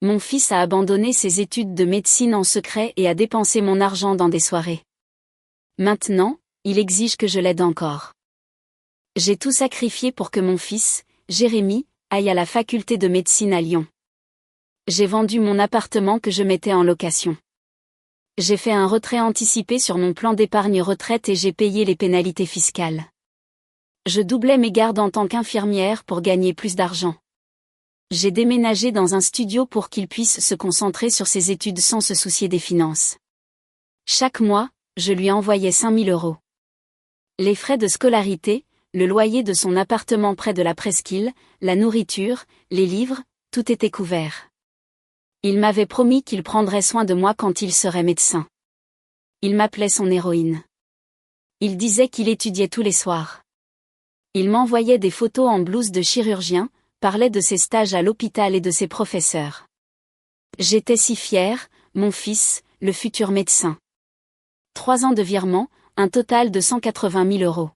Mon fils a abandonné ses études de médecine en secret et a dépensé mon argent dans des soirées. Maintenant, il exige que je l'aide encore. J'ai tout sacrifié pour que mon fils, Jérémy, aille à la faculté de médecine à Lyon. J'ai vendu mon appartement que je mettais en location. J'ai fait un retrait anticipé sur mon plan d'épargne retraite et j'ai payé les pénalités fiscales. Je doublais mes gardes en tant qu'infirmière pour gagner plus d'argent. J'ai déménagé dans un studio pour qu'il puisse se concentrer sur ses études sans se soucier des finances. Chaque mois, je lui envoyais 5 000 €. Les frais de scolarité, le loyer de son appartement près de la presqu'île, la nourriture, les livres, tout était couvert. Il m'avait promis qu'il prendrait soin de moi quand il serait médecin. Il m'appelait son héroïne. Il disait qu'il étudiait tous les soirs. Il m'envoyait des photos en blouse de chirurgien, parlait de ses stages à l'hôpital et de ses professeurs. J'étais si fière, mon fils, le futur médecin. 3 ans de virement, un total de 180 000 €.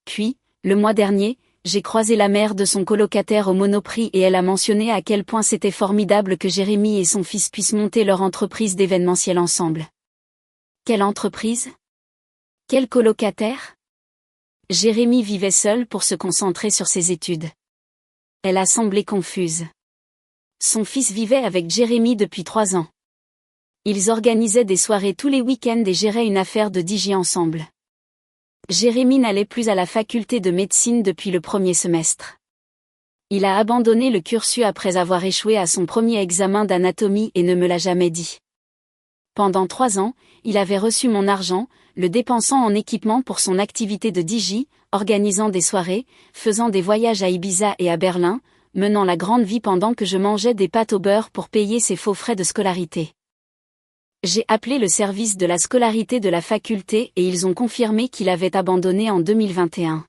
Puis, le mois dernier, j'ai croisé la mère de son colocataire au Monoprix et elle a mentionné à quel point c'était formidable que Jérémy et son fils puissent monter leur entreprise d'événementiel ensemble. Quelle entreprise? Quel colocataire? Jérémy vivait seul pour se concentrer sur ses études. Elle a semblé confuse. Son fils vivait avec Jérémy depuis 3 ans. Ils organisaient des soirées tous les week-ends et géraient une affaire de DJ ensemble. Jérémy n'allait plus à la faculté de médecine depuis le premier semestre. Il a abandonné le cursus après avoir échoué à son premier examen d'anatomie et ne me l'a jamais dit. Pendant 3 ans, il avait reçu mon argent, le dépensant en équipement pour son activité de DJ, organisant des soirées, faisant des voyages à Ibiza et à Berlin, menant la grande vie pendant que je mangeais des pâtes au beurre pour payer ses faux frais de scolarité. J'ai appelé le service de la scolarité de la faculté et ils ont confirmé qu'il avait abandonné en 2021.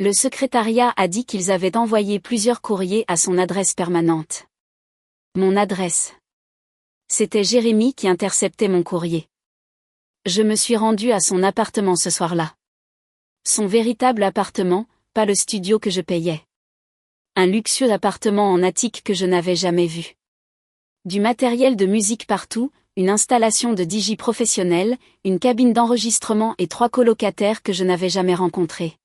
Le secrétariat a dit qu'ils avaient envoyé plusieurs courriers à son adresse permanente. Mon adresse. C'était Jérémy qui interceptait mon courrier. Je me suis rendue à son appartement ce soir-là. Son véritable appartement, pas le studio que je payais. Un luxueux appartement en attique que je n'avais jamais vu. Du matériel de musique partout, une installation de DJ professionnelle, une cabine d'enregistrement et 3 colocataires que je n'avais jamais rencontrés.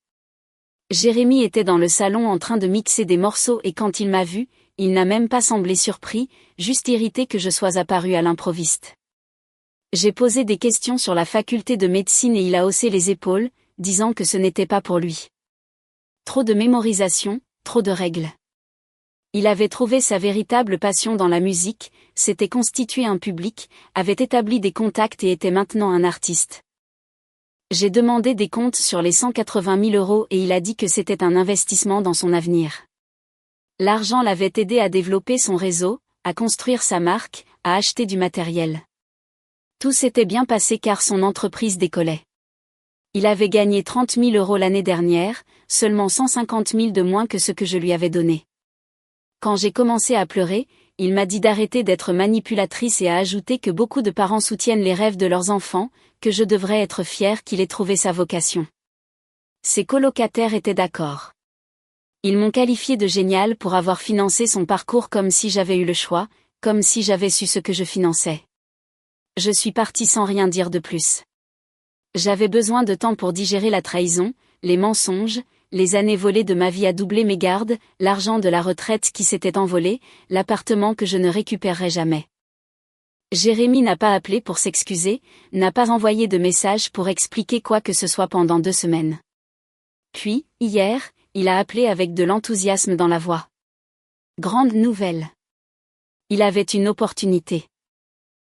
Jérémy était dans le salon en train de mixer des morceaux et quand il m'a vu, il n'a même pas semblé surpris, juste irrité que je sois apparue à l'improviste. J'ai posé des questions sur la faculté de médecine et il a haussé les épaules, disant que ce n'était pas pour lui. Trop de mémorisation, trop de règles. Il avait trouvé sa véritable passion dans la musique, s'était constitué un public, avait établi des contacts et était maintenant un artiste. J'ai demandé des comptes sur les 180 000 € et il a dit que c'était un investissement dans son avenir. L'argent l'avait aidé à développer son réseau, à construire sa marque, à acheter du matériel. Tout s'était bien passé car son entreprise décollait. Il avait gagné 30 000 € l'année dernière, seulement 150 000 de moins que ce que je lui avais donné. Quand j'ai commencé à pleurer, il m'a dit d'arrêter d'être manipulatrice et a ajouté que beaucoup de parents soutiennent les rêves de leurs enfants, que je devrais être fière qu'il ait trouvé sa vocation. Ses colocataires étaient d'accord. Ils m'ont qualifié de géniale pour avoir financé son parcours comme si j'avais eu le choix, comme si j'avais su ce que je finançais. Je suis partie sans rien dire de plus. J'avais besoin de temps pour digérer la trahison, les mensonges, les années volées de ma vie à doubler mes gardes, l'argent de la retraite qui s'était envolé, l'appartement que je ne récupérerai jamais. Jérémy n'a pas appelé pour s'excuser, n'a pas envoyé de message pour expliquer quoi que ce soit pendant 2 semaines. Puis, hier, il a appelé avec de l'enthousiasme dans la voix. Grande nouvelle. Il avait une opportunité.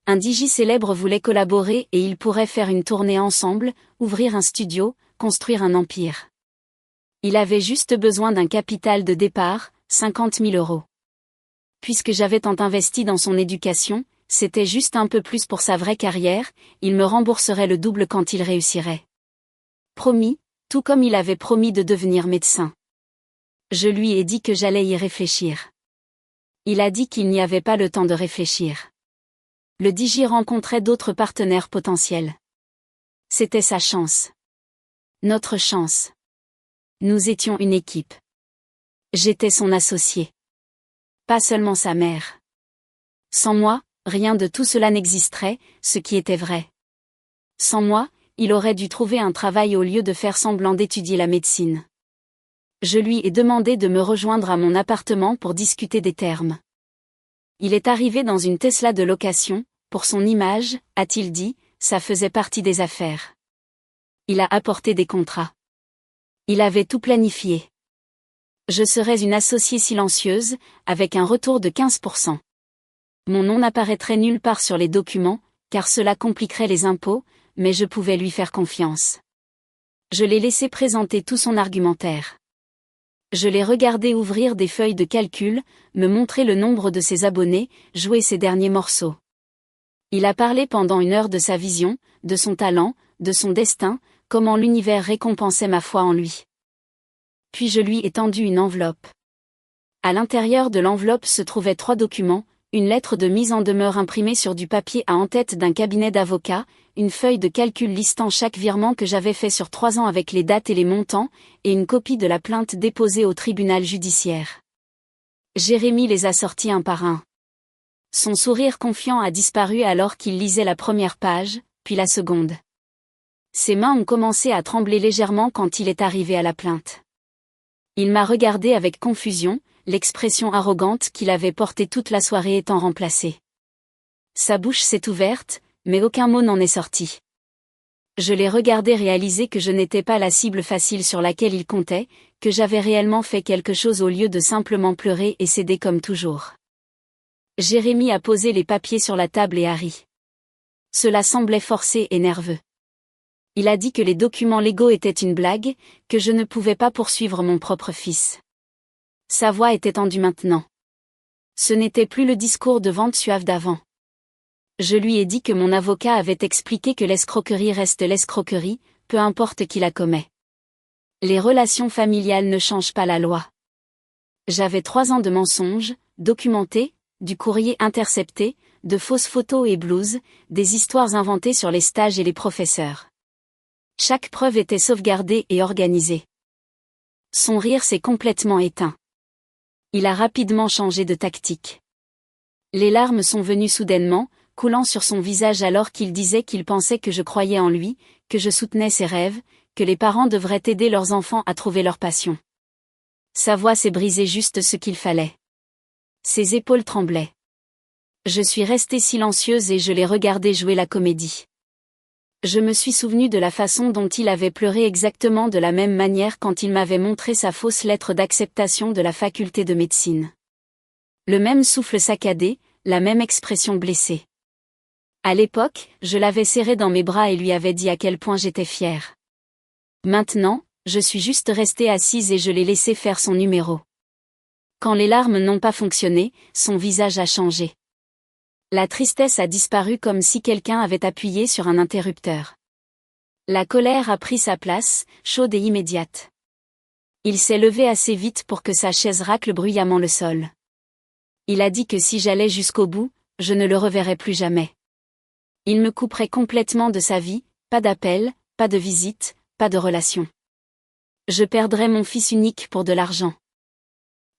Un DJ célèbre voulait collaborer et ils pourraient faire une tournée ensemble, ouvrir un studio, construire un empire. Il avait juste besoin d'un capital de départ, 50 000 €. Puisque j'avais tant investi dans son éducation, c'était juste un peu plus pour sa vraie carrière, il me rembourserait le double quand il réussirait. Promis, tout comme il avait promis de devenir médecin. Je lui ai dit que j'allais y réfléchir. Il a dit qu'il n'y avait pas le temps de réfléchir. Le DJ rencontrait d'autres partenaires potentiels. C'était sa chance. Notre chance. Nous étions une équipe. J'étais son associé. Pas seulement sa mère. Sans moi, rien de tout cela n'existerait, ce qui était vrai. Sans moi, il aurait dû trouver un travail au lieu de faire semblant d'étudier la médecine. Je lui ai demandé de me rejoindre à mon appartement pour discuter des termes. Il est arrivé dans une Tesla de location, pour son image, a-t-il dit, ça faisait partie des affaires. Il a apporté des contrats. Il avait tout planifié. Je serais une associée silencieuse, avec un retour de 15%. Mon nom n'apparaîtrait nulle part sur les documents, car cela compliquerait les impôts, mais je pouvais lui faire confiance. Je l'ai laissé présenter tout son argumentaire. Je l'ai regardé ouvrir des feuilles de calcul, me montrer le nombre de ses abonnés, jouer ses derniers morceaux. Il a parlé pendant 1 heure de sa vision, de son talent, de son destin, comment l'univers récompensait ma foi en lui. Puis je lui ai tendu une enveloppe. À l'intérieur de l'enveloppe se trouvaient 3 documents, une lettre de mise en demeure imprimée sur du papier à en-tête d'un cabinet d'avocats, une feuille de calcul listant chaque virement que j'avais fait sur 3 ans avec les dates et les montants, et une copie de la plainte déposée au tribunal judiciaire. Jérémy les a sortis un par un. Son sourire confiant a disparu alors qu'il lisait la première page, puis la seconde. Ses mains ont commencé à trembler légèrement quand il est arrivé à la plainte. Il m'a regardé avec confusion, l'expression arrogante qu'il avait portée toute la soirée étant remplacée. Sa bouche s'est ouverte, mais aucun mot n'en est sorti. Je l'ai regardé réaliser que je n'étais pas la cible facile sur laquelle il comptait, que j'avais réellement fait quelque chose au lieu de simplement pleurer et céder comme toujours. Jérémy a posé les papiers sur la table et a ri. Cela semblait forcé et nerveux. Il a dit que les documents légaux étaient une blague, que je ne pouvais pas poursuivre mon propre fils. Sa voix était tendue maintenant. Ce n'était plus le discours de vente suave d'avant. Je lui ai dit que mon avocat avait expliqué que l'escroquerie reste l'escroquerie, peu importe qui la commet. Les relations familiales ne changent pas la loi. J'avais 3 ans de mensonges, documentés, du courrier intercepté, de fausses photos et blouses, des histoires inventées sur les stages et les professeurs. Chaque preuve était sauvegardée et organisée. Son rire s'est complètement éteint. Il a rapidement changé de tactique. Les larmes sont venues soudainement, coulant sur son visage alors qu'il disait qu'il pensait que je croyais en lui, que je soutenais ses rêves, que les parents devraient aider leurs enfants à trouver leur passion. Sa voix s'est brisée juste ce qu'il fallait. Ses épaules tremblaient. Je suis restée silencieuse et je l'ai regardé jouer la comédie. Je me suis souvenu de la façon dont il avait pleuré exactement de la même manière quand il m'avait montré sa fausse lettre d'acceptation de la faculté de médecine. Le même souffle saccadé, la même expression blessée. À l'époque, je l'avais serré dans mes bras et lui avais dit à quel point j'étais fière. Maintenant, je suis juste restée assise et je l'ai laissé faire son numéro. Quand les larmes n'ont pas fonctionné, son visage a changé. La tristesse a disparu comme si quelqu'un avait appuyé sur un interrupteur. La colère a pris sa place, chaude et immédiate. Il s'est levé assez vite pour que sa chaise racle bruyamment le sol. Il a dit que si j'allais jusqu'au bout, je ne le reverrais plus jamais. Il me couperait complètement de sa vie, pas d'appel, pas de visite, pas de relation. Je perdrais mon fils unique pour de l'argent.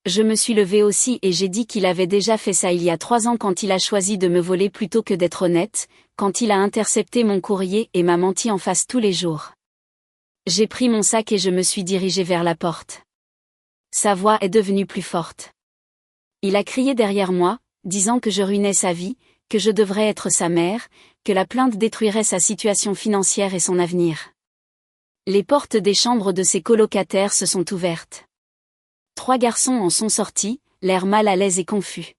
Je me suis levée aussi et j'ai dit qu'il avait déjà fait ça il y a 3 ans quand il a choisi de me voler plutôt que d'être honnête, quand il a intercepté mon courrier et m'a menti en face tous les jours. J'ai pris mon sac et je me suis dirigée vers la porte. Sa voix est devenue plus forte. Il a crié derrière moi, disant que je ruinais sa vie, que je devrais être sa mère, que la plainte détruirait sa situation financière et son avenir. Les portes des chambres de ses colocataires se sont ouvertes. 3 garçons en sont sortis, l'air mal à l'aise et confus.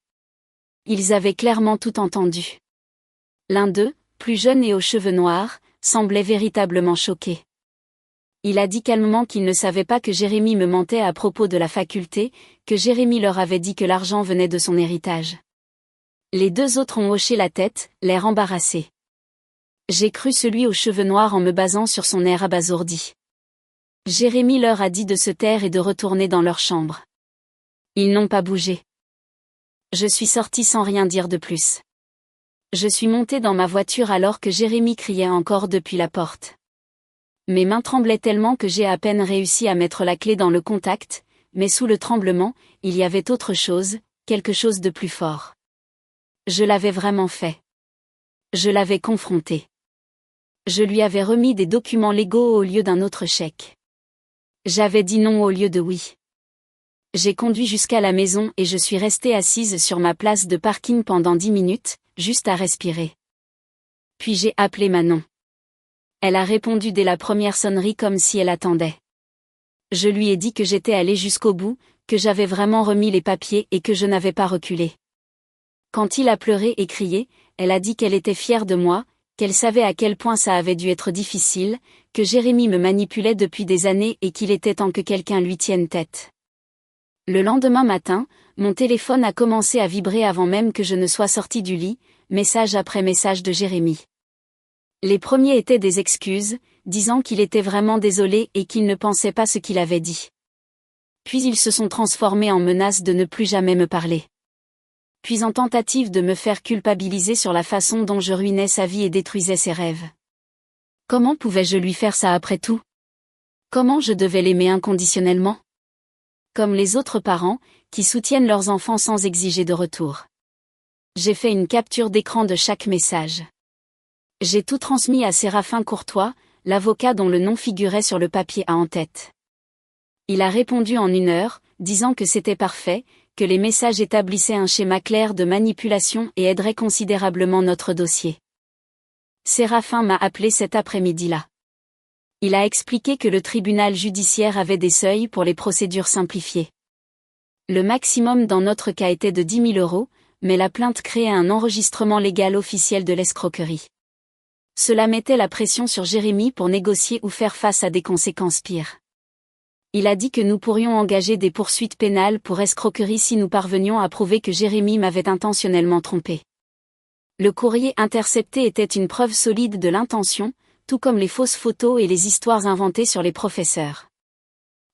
Ils avaient clairement tout entendu. L'un d'eux, plus jeune et aux cheveux noirs, semblait véritablement choqué. Il a dit calmement qu'il ne savait pas que Jérémy me mentait à propos de la faculté, que Jérémy leur avait dit que l'argent venait de son héritage. Les 2 autres ont hoché la tête, l'air embarrassé. J'ai cru celui aux cheveux noirs en me basant sur son air abasourdi. Jérémy leur a dit de se taire et de retourner dans leur chambre. Ils n'ont pas bougé. Je suis sortie sans rien dire de plus. Je suis montée dans ma voiture alors que Jérémy criait encore depuis la porte. Mes mains tremblaient tellement que j'ai à peine réussi à mettre la clé dans le contact, mais sous le tremblement, il y avait autre chose, quelque chose de plus fort. Je l'avais vraiment fait. Je l'avais confronté. Je lui avais remis des documents légaux au lieu d'un autre chèque. J'avais dit non au lieu de oui. J'ai conduit jusqu'à la maison et je suis restée assise sur ma place de parking pendant 10 minutes, juste à respirer. Puis j'ai appelé Manon. Elle a répondu dès la première sonnerie comme si elle attendait. Je lui ai dit que j'étais allée jusqu'au bout, que j'avais vraiment remis les papiers et que je n'avais pas reculé. Quand il a pleuré et crié, elle a dit qu'elle était fière de moi, qu'elle savait à quel point ça avait dû être difficile, que Jérémy me manipulait depuis des années et qu'il était temps que quelqu'un lui tienne tête. Le lendemain matin, mon téléphone a commencé à vibrer avant même que je ne sois sortie du lit, message après message de Jérémy. Les premiers étaient des excuses, disant qu'il était vraiment désolé et qu'il ne pensait pas ce qu'il avait dit. Puis ils se sont transformés en menaces de ne plus jamais me parler. Puis en tentative de me faire culpabiliser sur la façon dont je ruinais sa vie et détruisais ses rêves. Comment pouvais-je lui faire ça après tout? Comment je devais l'aimer inconditionnellement? Comme les autres parents, qui soutiennent leurs enfants sans exiger de retour. J'ai fait une capture d'écran de chaque message. J'ai tout transmis à Séraphin Courtois, l'avocat dont le nom figurait sur le papier A en tête. Il a répondu en 1 heure, disant que c'était parfait, que les messages établissaient un schéma clair de manipulation et aideraient considérablement notre dossier. Séraphin m'a appelé cet après-midi-là. Il a expliqué que le tribunal judiciaire avait des seuils pour les procédures simplifiées. Le maximum dans notre cas était de 10 000 €, mais la plainte créait un enregistrement légal officiel de l'escroquerie. Cela mettait la pression sur Jérémy pour négocier ou faire face à des conséquences pires. Il a dit que nous pourrions engager des poursuites pénales pour escroquerie si nous parvenions à prouver que Jérémy m'avait intentionnellement trompé. Le courrier intercepté était une preuve solide de l'intention, tout comme les fausses photos et les histoires inventées sur les professeurs.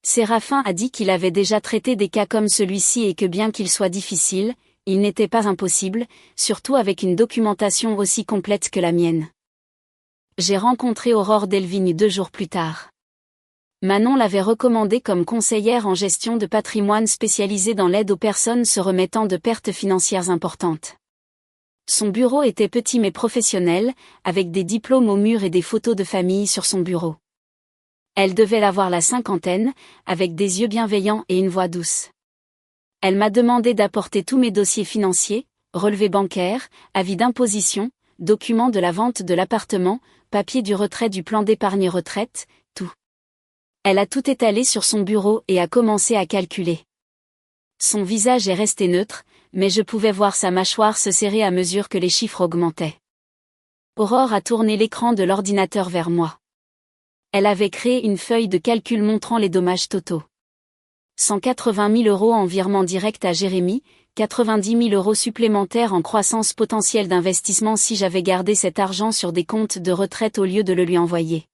Séraphin a dit qu'il avait déjà traité des cas comme celui-ci et que bien qu'il soit difficile, il n'était pas impossible, surtout avec une documentation aussi complète que la mienne. J'ai rencontré Aurore Delvigne 2 jours plus tard. Manon l'avait recommandée comme conseillère en gestion de patrimoine spécialisée dans l'aide aux personnes se remettant de pertes financières importantes. Son bureau était petit mais professionnel, avec des diplômes au mur et des photos de famille sur son bureau. Elle devait avoir la cinquantaine, avec des yeux bienveillants et une voix douce. Elle m'a demandé d'apporter tous mes dossiers financiers, relevés bancaires, avis d'imposition, documents de la vente de l'appartement, papier du retrait du plan d'épargne retraite, tout. Elle a tout étalé sur son bureau et a commencé à calculer. Son visage est resté neutre, mais je pouvais voir sa mâchoire se serrer à mesure que les chiffres augmentaient. Aurore a tourné l'écran de l'ordinateur vers moi. Elle avait créé une feuille de calcul montrant les dommages totaux. 180 000 € en virement direct à Jérémy, 90 000 € supplémentaires en croissance potentielle d'investissement si j'avais gardé cet argent sur des comptes de retraite au lieu de le lui envoyer.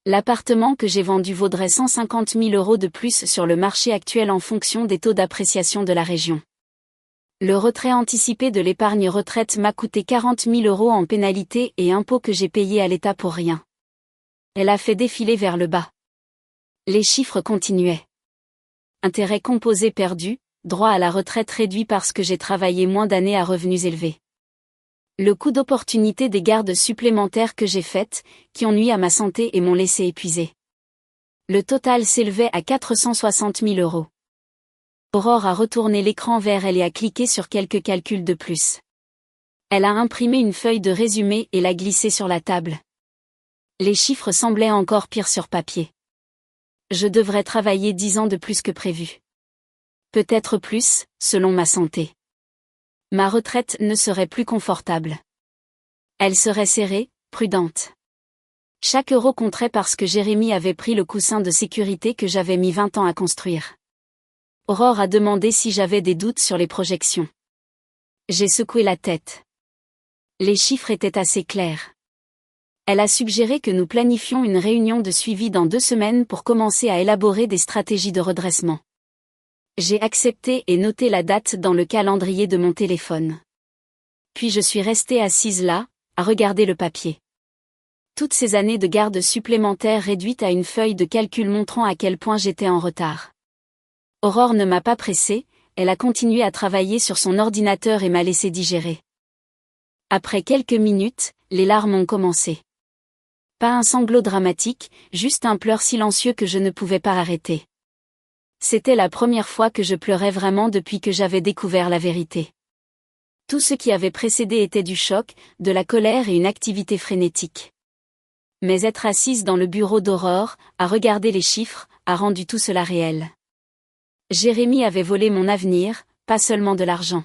L'appartement que j'ai vendu vaudrait 150 000 € de plus sur le marché actuel en fonction des taux d'appréciation de la région. Le retrait anticipé de l'épargne retraite m'a coûté 40 000 € en pénalités et impôts que j'ai payés à l'État pour rien. Elle a fait défiler vers le bas. Les chiffres continuaient. Intérêts composés perdus, droit à la retraite réduit parce que j'ai travaillé moins d'années à revenus élevés. Le coût d'opportunité des gardes supplémentaires que j'ai faites, qui ont nui à ma santé et m'ont laissé épuisée. Le total s'élevait à 460 000 €. Aurore a retourné l'écran vers elle et a cliqué sur quelques calculs de plus. Elle a imprimé une feuille de résumé et l'a glissée sur la table. Les chiffres semblaient encore pires sur papier. Je devrais travailler 10 ans de plus que prévu. Peut-être plus, selon ma santé. Ma retraite ne serait plus confortable. Elle serait serrée, prudente. Chaque euro compterait parce que Jérémy avait pris le coussin de sécurité que j'avais mis 20 ans à construire. Aurore a demandé si j'avais des doutes sur les projections. J'ai secoué la tête. Les chiffres étaient assez clairs. Elle a suggéré que nous planifions une réunion de suivi dans 2 semaines pour commencer à élaborer des stratégies de redressement. J'ai accepté et noté la date dans le calendrier de mon téléphone. Puis je suis restée assise là, à regarder le papier. Toutes ces années de garde supplémentaires réduites à une feuille de calcul montrant à quel point j'étais en retard. Aurore ne m'a pas pressée, elle a continué à travailler sur son ordinateur et m'a laissé digérer. Après quelques minutes, les larmes ont commencé. Pas un sanglot dramatique, juste un pleur silencieux que je ne pouvais pas arrêter. C'était la première fois que je pleurais vraiment depuis que j'avais découvert la vérité. Tout ce qui avait précédé était du choc, de la colère et une activité frénétique. Mais être assise dans le bureau d'Aurore, à regarder les chiffres, a rendu tout cela réel. Jérémy avait volé mon avenir, pas seulement de l'argent.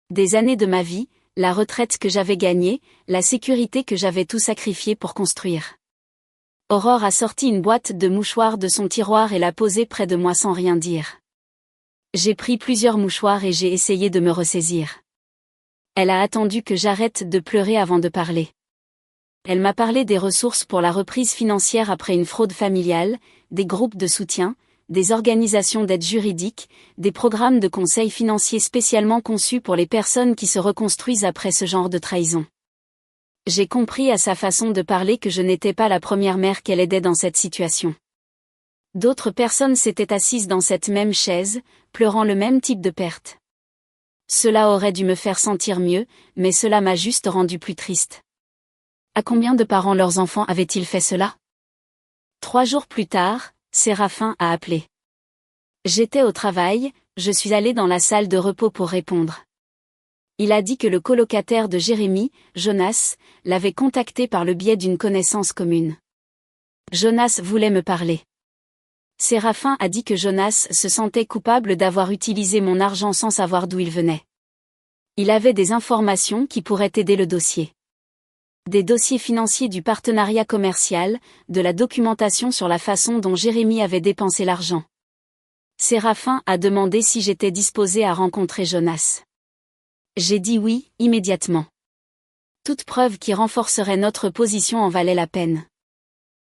Des années de ma vie, la retraite que j'avais gagnée, la sécurité que j'avais tout sacrifié pour construire. Aurore a sorti une boîte de mouchoirs de son tiroir et l'a posée près de moi sans rien dire. J'ai pris plusieurs mouchoirs et j'ai essayé de me ressaisir. Elle a attendu que j'arrête de pleurer avant de parler. Elle m'a parlé des ressources pour la reprise financière après une fraude familiale, des groupes de soutien, des organisations d'aide juridique, des programmes de conseil financier spécialement conçus pour les personnes qui se reconstruisent après ce genre de trahison. J'ai compris à sa façon de parler que je n'étais pas la première mère qu'elle aidait dans cette situation. D'autres personnes s'étaient assises dans cette même chaise, pleurant le même type de perte. Cela aurait dû me faire sentir mieux, mais cela m'a juste rendu plus triste. À combien de parents leurs enfants avaient-ils fait cela? 3 jours plus tard, Séraphin a appelé. J'étais au travail, je suis allée dans la salle de repos pour répondre. Il a dit que le colocataire de Jérémy, Jonas, l'avait contacté par le biais d'une connaissance commune. Jonas voulait me parler. Séraphin a dit que Jonas se sentait coupable d'avoir utilisé mon argent sans savoir d'où il venait. Il avait des informations qui pourraient aider le dossier. Des dossiers financiers du partenariat commercial, de la documentation sur la façon dont Jérémy avait dépensé l'argent. Séraphin a demandé si j'étais disposée à rencontrer Jonas. J'ai dit oui, immédiatement. Toute preuve qui renforcerait notre position en valait la peine.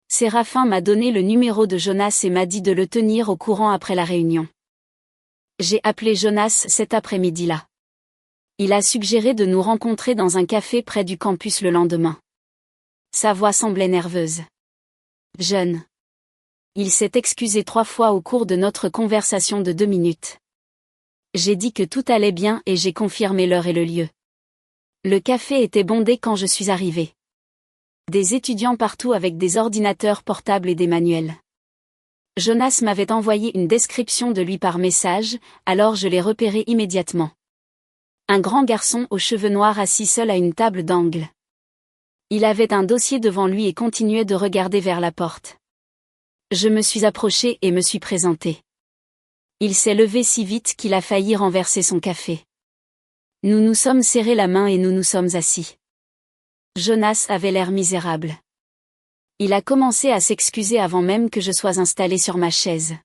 Séraphin m'a donné le numéro de Jonas et m'a dit de le tenir au courant après la réunion. J'ai appelé Jonas cet après-midi-là. Il a suggéré de nous rencontrer dans un café près du campus le lendemain. Sa voix semblait nerveuse. Jeune. Il s'est excusé 3 fois au cours de notre conversation de 2 minutes. J'ai dit que tout allait bien et j'ai confirmé l'heure et le lieu. Le café était bondé quand je suis arrivée. Des étudiants partout avec des ordinateurs portables et des manuels. Jonas m'avait envoyé une description de lui par message, alors je l'ai repéré immédiatement. Un grand garçon aux cheveux noirs assis seul à une table d'angle. Il avait un dossier devant lui et continuait de regarder vers la porte. Je me suis approchée et me suis présentée. Il s'est levé si vite qu'il a failli renverser son café. Nous nous sommes serrés la main et nous nous sommes assis. Jonas avait l'air misérable. Il a commencé à s'excuser avant même que je sois installée sur ma chaise.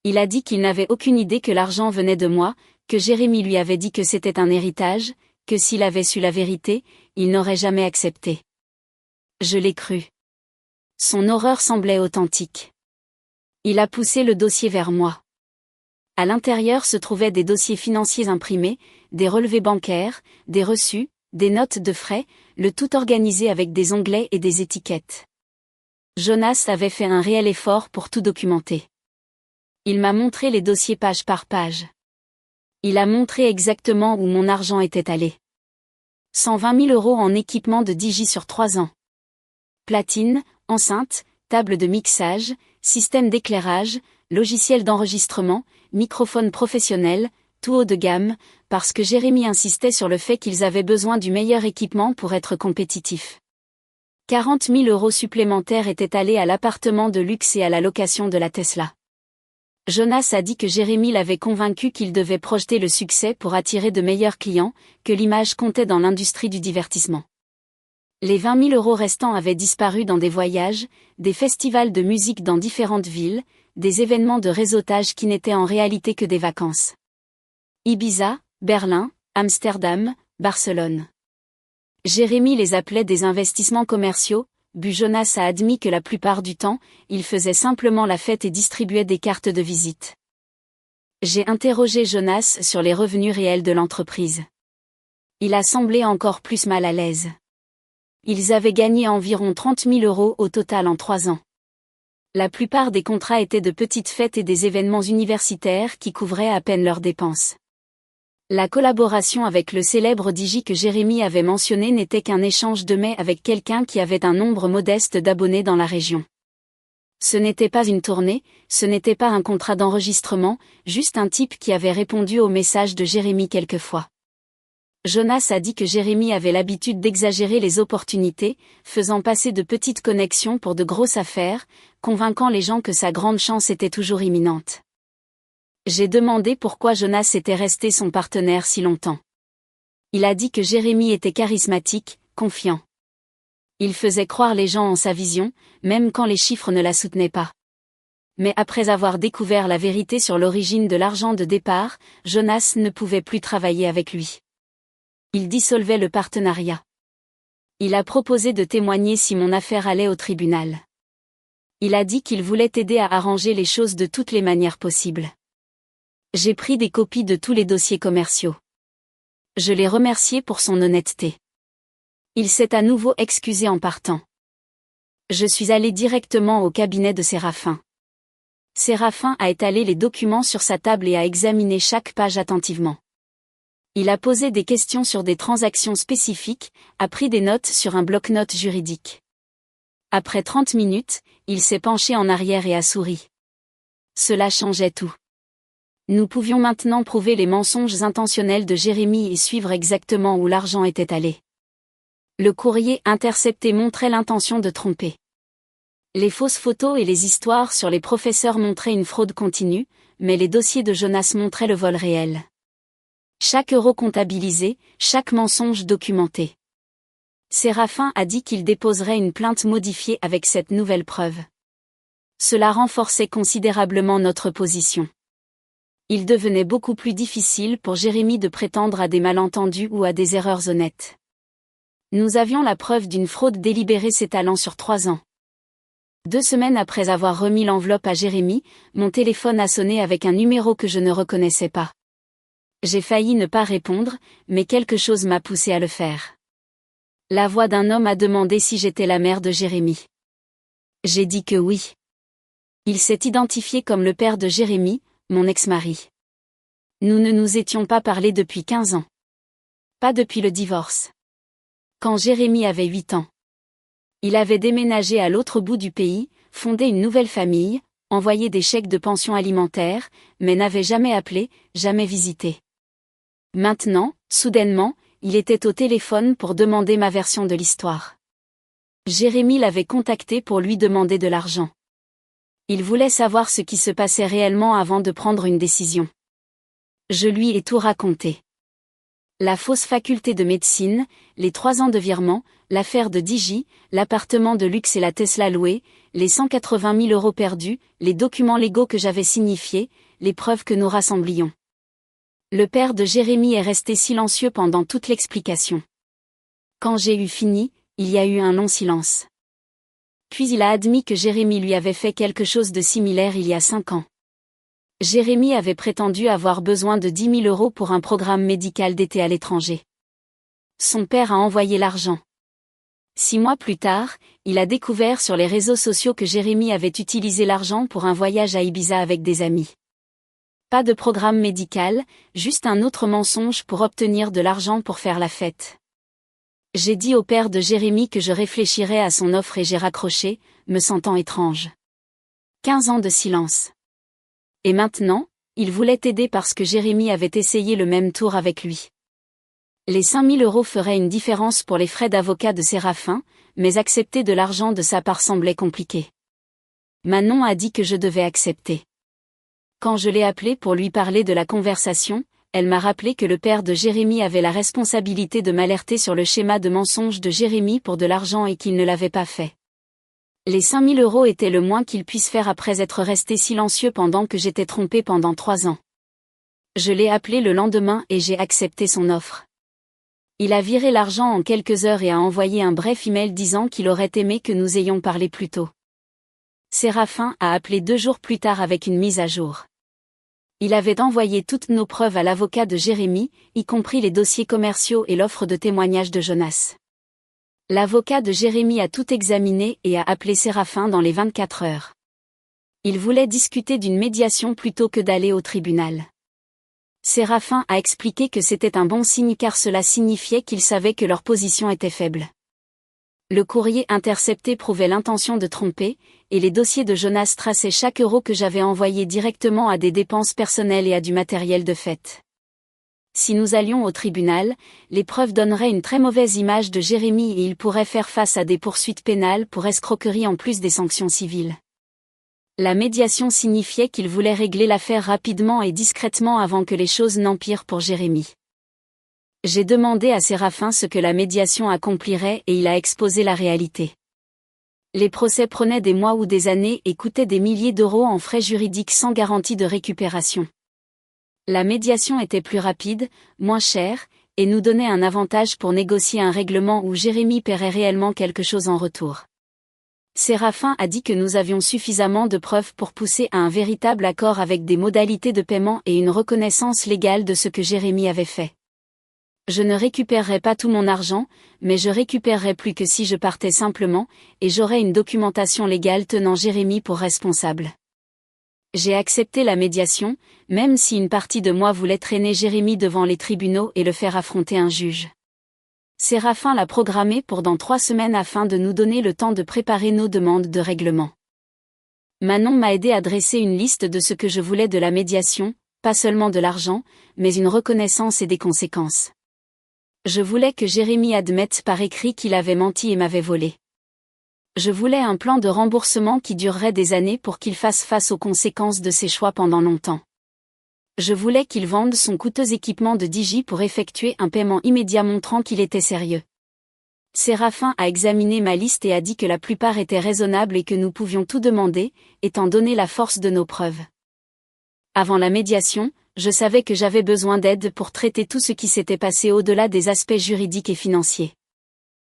Il a dit qu'il n'avait aucune idée que l'argent venait de moi, que Jérémy lui avait dit que c'était un héritage, que s'il avait su la vérité, il n'aurait jamais accepté. Je l'ai cru. Son horreur semblait authentique. Il a poussé le dossier vers moi. À l'intérieur se trouvaient des dossiers financiers imprimés, des relevés bancaires, des reçus, des notes de frais, le tout organisé avec des onglets et des étiquettes. Jonas avait fait un réel effort pour tout documenter. Il m'a montré les dossiers page par page. Il a montré exactement où mon argent était allé. 120 000 € en équipement de Digi sur 3 ans. Platine, enceinte, table de mixage, système d'éclairage, logiciel d'enregistrement, microphone professionnel, tout haut de gamme, parce que Jérémy insistait sur le fait qu'ils avaient besoin du meilleur équipement pour être compétitifs. 40 000 € supplémentaires étaient allés à l'appartement de luxe et à la location de la Tesla. Jonas a dit que Jérémy l'avait convaincu qu'il devait projeter le succès pour attirer de meilleurs clients, que l'image comptait dans l'industrie du divertissement. Les 20 000 € restants avaient disparu dans des voyages, des festivals de musique dans différentes villes, des événements de réseautage qui n'étaient en réalité que des vacances. Ibiza, Berlin, Amsterdam, Barcelone. Jérémy les appelait des investissements commerciaux, Jonas a admis que la plupart du temps, il faisait simplement la fête et distribuait des cartes de visite. J'ai interrogé Jonas sur les revenus réels de l'entreprise. Il a semblé encore plus mal à l'aise. Ils avaient gagné environ 30 000 € au total en 3 ans. La plupart des contrats étaient de petites fêtes et des événements universitaires qui couvraient à peine leurs dépenses. La collaboration avec le célèbre DJ que Jérémy avait mentionné n'était qu'un échange de mails avec quelqu'un qui avait un nombre modeste d'abonnés dans la région. Ce n'était pas une tournée, ce n'était pas un contrat d'enregistrement, juste un type qui avait répondu au message de Jérémy quelquefois. Jonas a dit que Jérémy avait l'habitude d'exagérer les opportunités, faisant passer de petites connexions pour de grosses affaires, convainquant les gens que sa grande chance était toujours imminente. J'ai demandé pourquoi Jonas était resté son partenaire si longtemps. Il a dit que Jérémy était charismatique, confiant. Il faisait croire les gens en sa vision, même quand les chiffres ne la soutenaient pas. Mais après avoir découvert la vérité sur l'origine de l'argent de départ, Jonas ne pouvait plus travailler avec lui. Il dissolvait le partenariat. Il a proposé de témoigner si mon affaire allait au tribunal. Il a dit qu'il voulait aider à arranger les choses de toutes les manières possibles. J'ai pris des copies de tous les dossiers commerciaux. Je l'ai remercié pour son honnêteté. Il s'est à nouveau excusé en partant. Je suis allé directement au cabinet de Séraphin. Séraphin a étalé les documents sur sa table et a examiné chaque page attentivement. Il a posé des questions sur des transactions spécifiques, a pris des notes sur un bloc-notes juridique. Après 30 minutes, il s'est penché en arrière et a souri. Cela changeait tout. Nous pouvions maintenant prouver les mensonges intentionnels de Jérémy et suivre exactement où l'argent était allé. Le courrier intercepté montrait l'intention de tromper. Les fausses photos et les histoires sur les professeurs montraient une fraude continue, mais les dossiers de Jonas montraient le vol réel. Chaque euro comptabilisé, chaque mensonge documenté. Séraphin a dit qu'il déposerait une plainte modifiée avec cette nouvelle preuve. Cela renforçait considérablement notre position. Il devenait beaucoup plus difficile pour Jérémy de prétendre à des malentendus ou à des erreurs honnêtes. Nous avions la preuve d'une fraude délibérée s'étalant sur 3 ans. 2 semaines après avoir remis l'enveloppe à Jérémy, mon téléphone a sonné avec un numéro que je ne reconnaissais pas. J'ai failli ne pas répondre, mais quelque chose m'a poussé à le faire. La voix d'un homme a demandé si j'étais la mère de Jérémy. J'ai dit que oui. Il s'est identifié comme le père de Jérémy, mon ex-mari. Nous ne nous étions pas parlé depuis 15 ans. Pas depuis le divorce. Quand Jérémy avait 8 ans. Il avait déménagé à l'autre bout du pays, fondé une nouvelle famille, envoyé des chèques de pension alimentaire, mais n'avait jamais appelé, jamais visité. Maintenant, soudainement, il était au téléphone pour demander ma version de l'histoire. Jérémy l'avait contacté pour lui demander de l'argent. Il voulait savoir ce qui se passait réellement avant de prendre une décision. Je lui ai tout raconté. La fausse faculté de médecine, les 3 ans de virement, l'affaire de DJ, l'appartement de luxe et la Tesla louée, les 180 000 euros perdus, les documents légaux que j'avais signifiés, les preuves que nous rassemblions. Le père de Jérémy est resté silencieux pendant toute l'explication. Quand j'ai eu fini, il y a eu un long silence. Puis il a admis que Jérémy lui avait fait quelque chose de similaire il y a 5 ans. Jérémy avait prétendu avoir besoin de 10 000 euros pour un programme médical d'été à l'étranger. Son père a envoyé l'argent. 6 mois plus tard, il a découvert sur les réseaux sociaux que Jérémy avait utilisé l'argent pour un voyage à Ibiza avec des amis. Pas de programme médical, juste un autre mensonge pour obtenir de l'argent pour faire la fête. J'ai dit au père de Jérémy que je réfléchirais à son offre et j'ai raccroché, me sentant étrange. 15 ans de silence. Et maintenant, il voulait aider parce que Jérémy avait essayé le même tour avec lui. Les 5 000 euros feraient une différence pour les frais d'avocat de Séraphin, mais accepter de l'argent de sa part semblait compliqué. Manon a dit que je devais accepter. Quand je l'ai appelée pour lui parler de la conversation, elle m'a rappelé que le père de Jérémy avait la responsabilité de m'alerter sur le schéma de mensonge de Jérémy pour de l'argent et qu'il ne l'avait pas fait. Les 5 000 euros étaient le moins qu'il puisse faire après être resté silencieux pendant que j'étais trompée pendant 3 ans. Je l'ai appelé le lendemain et j'ai accepté son offre. Il a viré l'argent en quelques heures et a envoyé un bref email disant qu'il aurait aimé que nous ayons parlé plus tôt. Séraphin a appelé 2 jours plus tard avec une mise à jour. Il avait envoyé toutes nos preuves à l'avocat de Jérémy, y compris les dossiers commerciaux et l'offre de témoignage de Jonas. L'avocat de Jérémy a tout examiné et a appelé Séraphin dans les 24 heures. Il voulait discuter d'une médiation plutôt que d'aller au tribunal. Séraphin a expliqué que c'était un bon signe car cela signifiait qu'ils savaient que leur position était faible. Le courrier intercepté prouvait l'intention de tromper, et les dossiers de Jonas traçaient chaque euro que j'avais envoyé directement à des dépenses personnelles et à du matériel de fête. Si nous allions au tribunal, les preuves donneraient une très mauvaise image de Jérémy et il pourrait faire face à des poursuites pénales pour escroquerie en plus des sanctions civiles. La médiation signifiait qu'il voulait régler l'affaire rapidement et discrètement avant que les choses n'empirent pour Jérémy. J'ai demandé à Séraphin ce que la médiation accomplirait et il a exposé la réalité. Les procès prenaient des mois ou des années et coûtaient des milliers d'euros en frais juridiques sans garantie de récupération. La médiation était plus rapide, moins chère, et nous donnait un avantage pour négocier un règlement où Jérémy paierait réellement quelque chose en retour. Séraphin a dit que nous avions suffisamment de preuves pour pousser à un véritable accord avec des modalités de paiement et une reconnaissance légale de ce que Jérémy avait fait. Je ne récupérerai pas tout mon argent, mais je récupérerai plus que si je partais simplement, et j'aurais une documentation légale tenant Jérémy pour responsable. J'ai accepté la médiation, même si une partie de moi voulait traîner Jérémy devant les tribunaux et le faire affronter un juge. Séraphin l'a programmé pour dans 3 semaines afin de nous donner le temps de préparer nos demandes de règlement. Manon m'a aidé à dresser une liste de ce que je voulais de la médiation, pas seulement de l'argent, mais une reconnaissance et des conséquences. Je voulais que Jérémy admette par écrit qu'il avait menti et m'avait volé. Je voulais un plan de remboursement qui durerait des années pour qu'il fasse face aux conséquences de ses choix pendant longtemps. Je voulais qu'il vende son coûteux équipement de Digi pour effectuer un paiement immédiat montrant qu'il était sérieux. Séraphin a examiné ma liste et a dit que la plupart étaient raisonnables et que nous pouvions tout demander, étant donné la force de nos preuves. Avant la médiation, je savais que j'avais besoin d'aide pour traiter tout ce qui s'était passé au-delà des aspects juridiques et financiers.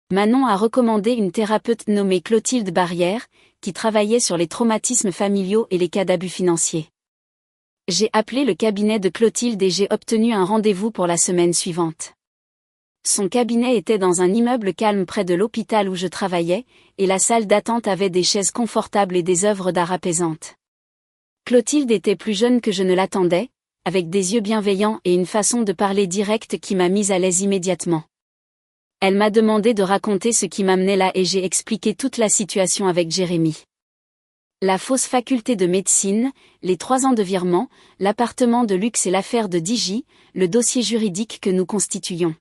Manon a recommandé une thérapeute nommée Clotilde Barrière, qui travaillait sur les traumatismes familiaux et les cas d'abus financiers. J'ai appelé le cabinet de Clotilde et j'ai obtenu un rendez-vous pour la semaine suivante. Son cabinet était dans un immeuble calme près de l'hôpital où je travaillais, et la salle d'attente avait des chaises confortables et des œuvres d'art apaisantes. Clotilde était plus jeune que je ne l'attendais, avec des yeux bienveillants et une façon de parler directe qui m'a mise à l'aise immédiatement. Elle m'a demandé de raconter ce qui m'amenait là et j'ai expliqué toute la situation avec Jérémy. La fausse faculté de médecine, les 3 ans de virement, l'appartement de luxe et l'affaire de Digi, le dossier juridique que nous constituions.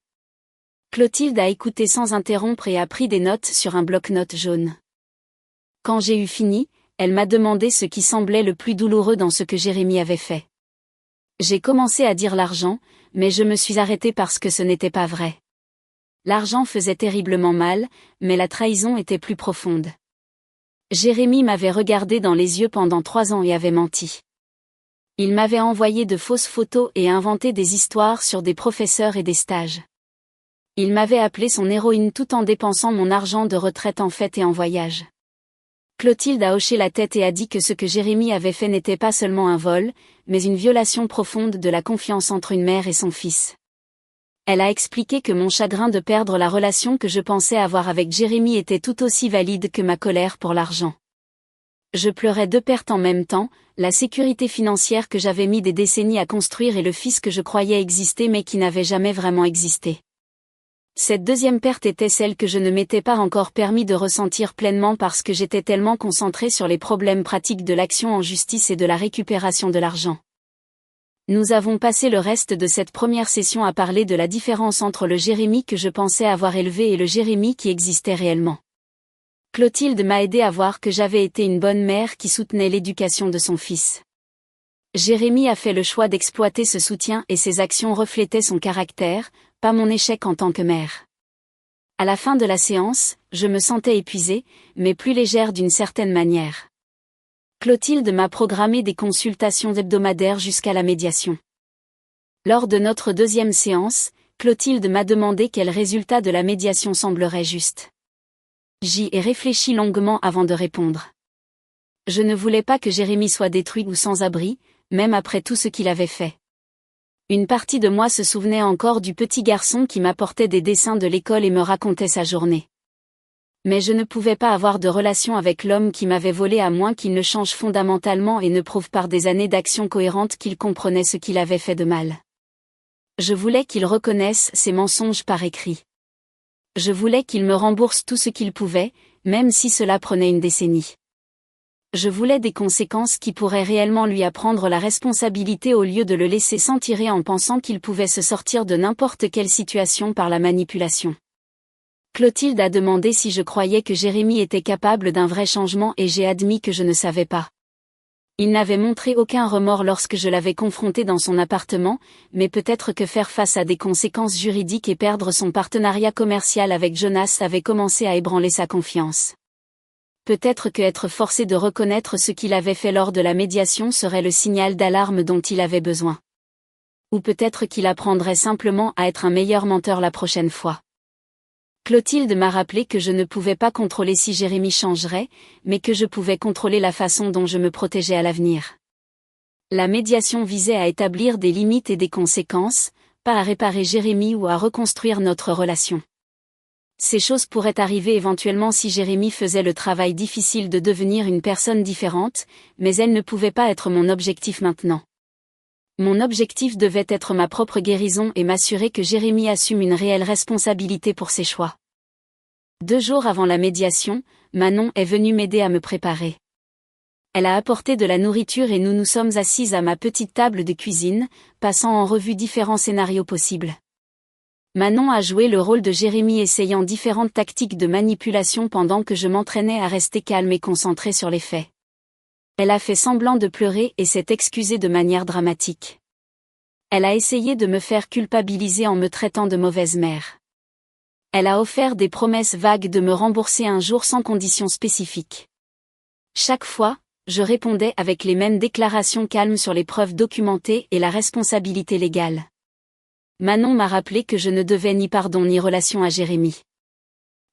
Clotilde a écouté sans interrompre et a pris des notes sur un bloc-notes jaune. Quand j'ai eu fini, elle m'a demandé ce qui semblait le plus douloureux dans ce que Jérémy avait fait. J'ai commencé à dire l'argent, mais je me suis arrêtée parce que ce n'était pas vrai. L'argent faisait terriblement mal, mais la trahison était plus profonde. Jérémy m'avait regardé dans les yeux pendant 3 ans et avait menti. Il m'avait envoyé de fausses photos et inventé des histoires sur des professeurs et des stages. Il m'avait appelé son héroïne tout en dépensant mon argent de retraite en fêtes et en voyage. Clotilde a hoché la tête et a dit que ce que Jérémy avait fait n'était pas seulement un vol, mais une violation profonde de la confiance entre une mère et son fils. Elle a expliqué que mon chagrin de perdre la relation que je pensais avoir avec Jérémy était tout aussi valide que ma colère pour l'argent. Je pleurais 2 pertes en même temps, la sécurité financière que j'avais mis des décennies à construire et le fils que je croyais exister mais qui n'avait jamais vraiment existé. Cette deuxième perte était celle que je ne m'étais pas encore permis de ressentir pleinement parce que j'étais tellement concentrée sur les problèmes pratiques de l'action en justice et de la récupération de l'argent. Nous avons passé le reste de cette première session à parler de la différence entre le Jérémy que je pensais avoir élevé et le Jérémy qui existait réellement. Clotilde m'a aidé à voir que j'avais été une bonne mère qui soutenait l'éducation de son fils. Jérémy a fait le choix d'exploiter ce soutien et ses actions reflétaient son caractère, pas mon échec en tant que mère. À la fin de la séance, je me sentais épuisée, mais plus légère d'une certaine manière. Clotilde m'a programmé des consultations hebdomadaires jusqu'à la médiation. Lors de notre 2e séance, Clotilde m'a demandé quel résultat de la médiation semblerait juste. J'y ai réfléchi longuement avant de répondre. Je ne voulais pas que Jérémy soit détruit ou sans abri, même après tout ce qu'il avait fait. Une partie de moi se souvenait encore du petit garçon qui m'apportait des dessins de l'école et me racontait sa journée. Mais je ne pouvais pas avoir de relation avec l'homme qui m'avait volé à moins qu'il ne change fondamentalement et ne prouve par des années d'action cohérente qu'il comprenait ce qu'il avait fait de mal. Je voulais qu'il reconnaisse ses mensonges par écrit. Je voulais qu'il me rembourse tout ce qu'il pouvait, même si cela prenait une décennie. Je voulais des conséquences qui pourraient réellement lui apprendre la responsabilité au lieu de le laisser s'en tirer en pensant qu'il pouvait se sortir de n'importe quelle situation par la manipulation. Clotilde a demandé si je croyais que Jérémy était capable d'un vrai changement et j'ai admis que je ne savais pas. Il n'avait montré aucun remords lorsque je l'avais confronté dans son appartement, mais peut-être que faire face à des conséquences juridiques et perdre son partenariat commercial avec Jonas avait commencé à ébranler sa confiance. Peut-être que être forcé de reconnaître ce qu'il avait fait lors de la médiation serait le signal d'alarme dont il avait besoin. Ou peut-être qu'il apprendrait simplement à être un meilleur menteur la prochaine fois. Clotilde m'a rappelé que je ne pouvais pas contrôler si Jérémy changerait, mais que je pouvais contrôler la façon dont je me protégeais à l'avenir. La médiation visait à établir des limites et des conséquences, pas à réparer Jérémy ou à reconstruire notre relation. Ces choses pourraient arriver éventuellement si Jérémy faisait le travail difficile de devenir une personne différente, mais elles ne pouvaient pas être mon objectif maintenant. Mon objectif devait être ma propre guérison et m'assurer que Jérémy assume une réelle responsabilité pour ses choix. 2 jours avant la médiation, Manon est venue m'aider à me préparer. Elle a apporté de la nourriture et nous nous sommes assises à ma petite table de cuisine, passant en revue différents scénarios possibles. Manon a joué le rôle de Jérémy essayant différentes tactiques de manipulation pendant que je m'entraînais à rester calme et concentrée sur les faits. Elle a fait semblant de pleurer et s'est excusée de manière dramatique. Elle a essayé de me faire culpabiliser en me traitant de mauvaise mère. Elle a offert des promesses vagues de me rembourser un jour sans conditions spécifiques. Chaque fois, je répondais avec les mêmes déclarations calmes sur les preuves documentées et la responsabilité légale. Manon m'a rappelé que je ne devais ni pardon ni relation à Jérémy.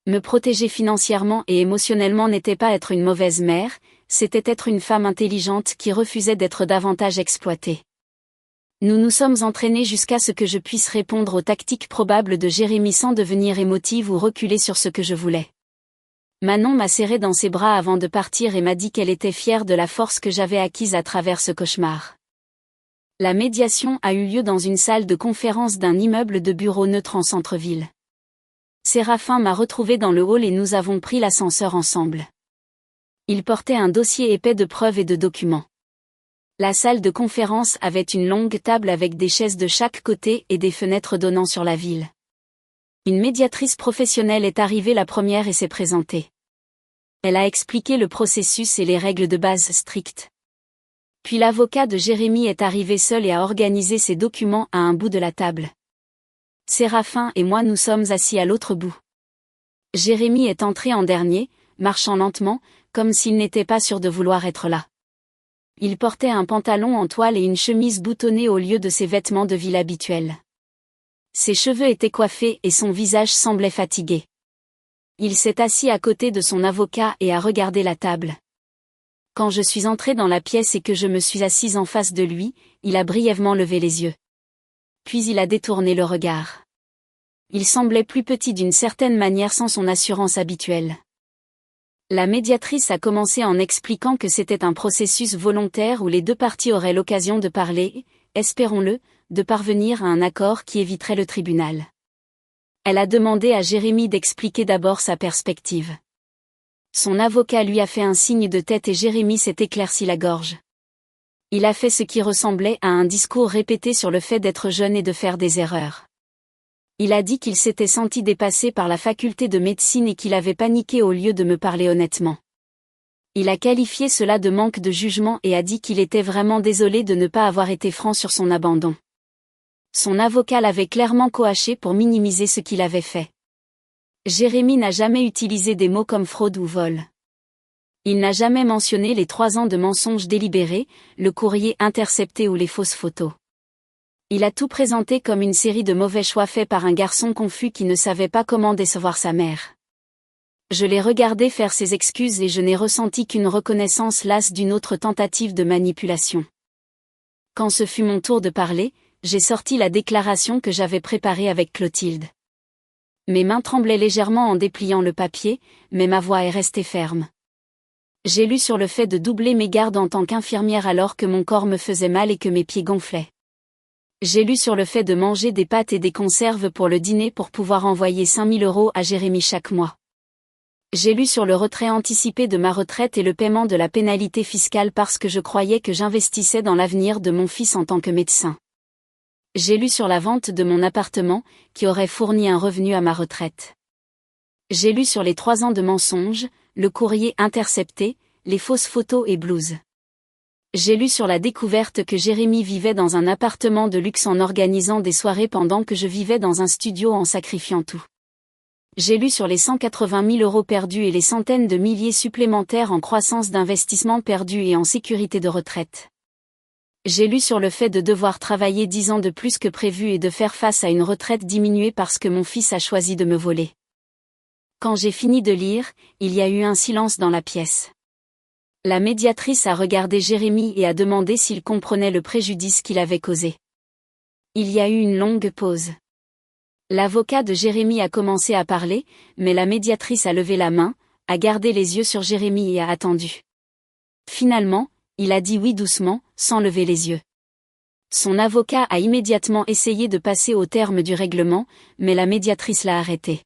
Me protéger financièrement et émotionnellement n'était pas être une mauvaise mère, c'était être une femme intelligente qui refusait d'être davantage exploitée. Nous nous sommes entraînés jusqu'à ce que je puisse répondre aux tactiques probables de Jérémy sans devenir émotive ou reculer sur ce que je voulais. Manon m'a serré dans ses bras avant de partir et m'a dit qu'elle était fière de la force que j'avais acquise à travers ce cauchemar. La médiation a eu lieu dans une salle de conférence d'un immeuble de bureaux neutre en centre-ville. Séraphin m'a retrouvée dans le hall et nous avons pris l'ascenseur ensemble. Il portait un dossier épais de preuves et de documents. La salle de conférence avait une longue table avec des chaises de chaque côté et des fenêtres donnant sur la ville. Une médiatrice professionnelle est arrivée la première et s'est présentée. Elle a expliqué le processus et les règles de base strictes. Puis l'avocat de Jérémy est arrivé seul et a organisé ses documents à un bout de la table. Séraphin et moi nous sommes assis à l'autre bout. Jérémy est entré en dernier, marchant lentement, comme s'il n'était pas sûr de vouloir être là. Il portait un pantalon en toile et une chemise boutonnée au lieu de ses vêtements de ville habituels. Ses cheveux étaient coiffés et son visage semblait fatigué. Il s'est assis à côté de son avocat et a regardé la table. Quand je suis entrée dans la pièce et que je me suis assise en face de lui, il a brièvement levé les yeux. Puis il a détourné le regard. Il semblait plus petit d'une certaine manière sans son assurance habituelle. La médiatrice a commencé en expliquant que c'était un processus volontaire où les 2 parties auraient l'occasion de parler, espérons-le, de parvenir à un accord qui éviterait le tribunal. Elle a demandé à Jérémy d'expliquer d'abord sa perspective. Son avocat lui a fait un signe de tête et Jérémy s'est éclairci la gorge. Il a fait ce qui ressemblait à un discours répété sur le fait d'être jeune et de faire des erreurs. Il a dit qu'il s'était senti dépassé par la faculté de médecine et qu'il avait paniqué au lieu de me parler honnêtement. Il a qualifié cela de manque de jugement et a dit qu'il était vraiment désolé de ne pas avoir été franc sur son abandon. Son avocat l'avait clairement coaché pour minimiser ce qu'il avait fait. Jérémy n'a jamais utilisé des mots comme fraude ou vol. Il n'a jamais mentionné les 3 ans de mensonges délibérés, le courrier intercepté ou les fausses photos. Il a tout présenté comme une série de mauvais choix faits par un garçon confus qui ne savait pas comment décevoir sa mère. Je l'ai regardé faire ses excuses et je n'ai ressenti qu'une reconnaissance lasse d'une autre tentative de manipulation. Quand ce fut mon tour de parler, j'ai sorti la déclaration que j'avais préparée avec Clotilde. Mes mains tremblaient légèrement en dépliant le papier, mais ma voix est restée ferme. J'ai lu sur le fait de doubler mes gardes en tant qu'infirmière alors que mon corps me faisait mal et que mes pieds gonflaient. J'ai lu sur le fait de manger des pâtes et des conserves pour le dîner pour pouvoir envoyer 5 000 € à Jérémy chaque mois. J'ai lu sur le retrait anticipé de ma retraite et le paiement de la pénalité fiscale parce que je croyais que j'investissais dans l'avenir de mon fils en tant que médecin. J'ai lu sur la vente de mon appartement, qui aurait fourni un revenu à ma retraite. J'ai lu sur les 3 ans de mensonges, le courrier intercepté, les fausses photos et blouses. J'ai lu sur la découverte que Jérémy vivait dans un appartement de luxe en organisant des soirées pendant que je vivais dans un studio en sacrifiant tout. J'ai lu sur les 180 000 € perdus et les centaines de milliers supplémentaires en croissance d'investissement perdus et en sécurité de retraite. J'ai lu sur le fait de devoir travailler 10 ans de plus que prévu et de faire face à une retraite diminuée parce que mon fils a choisi de me voler. Quand j'ai fini de lire, il y a eu un silence dans la pièce. La médiatrice a regardé Jérémy et a demandé s'il comprenait le préjudice qu'il avait causé. Il y a eu une longue pause. L'avocat de Jérémy a commencé à parler, mais la médiatrice a levé la main, a gardé les yeux sur Jérémy et a attendu. Finalement, il a dit oui doucement, sans lever les yeux. Son avocat a immédiatement essayé de passer au terme du règlement, mais la médiatrice l'a arrêté.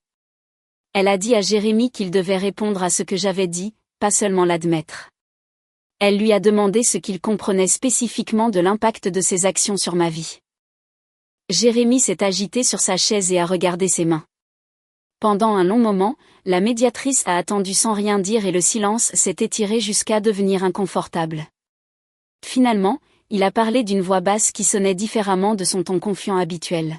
Elle a dit à Jérémy qu'il devait répondre à ce que j'avais dit, pas seulement l'admettre. Elle lui a demandé ce qu'il comprenait spécifiquement de l'impact de ses actions sur ma vie. Jérémy s'est agité sur sa chaise et a regardé ses mains. Pendant un long moment, la médiatrice a attendu sans rien dire et le silence s'est étiré jusqu'à devenir inconfortable. Finalement, il a parlé d'une voix basse qui sonnait différemment de son ton confiant habituel.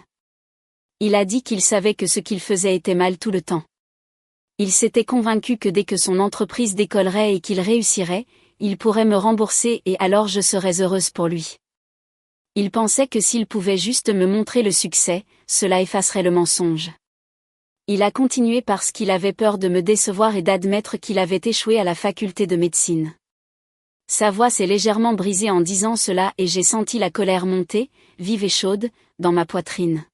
Il a dit qu'il savait que ce qu'il faisait était mal tout le temps. Il s'était convaincu que dès que son entreprise décollerait et qu'il réussirait, il pourrait me rembourser et alors je serais heureuse pour lui. Il pensait que s'il pouvait juste me montrer le succès, cela effacerait le mensonge. Il a continué parce qu'il avait peur de me décevoir et d'admettre qu'il avait échoué à la faculté de médecine. Sa voix s'est légèrement brisée en disant cela et j'ai senti la colère monter, vive et chaude, dans ma poitrine.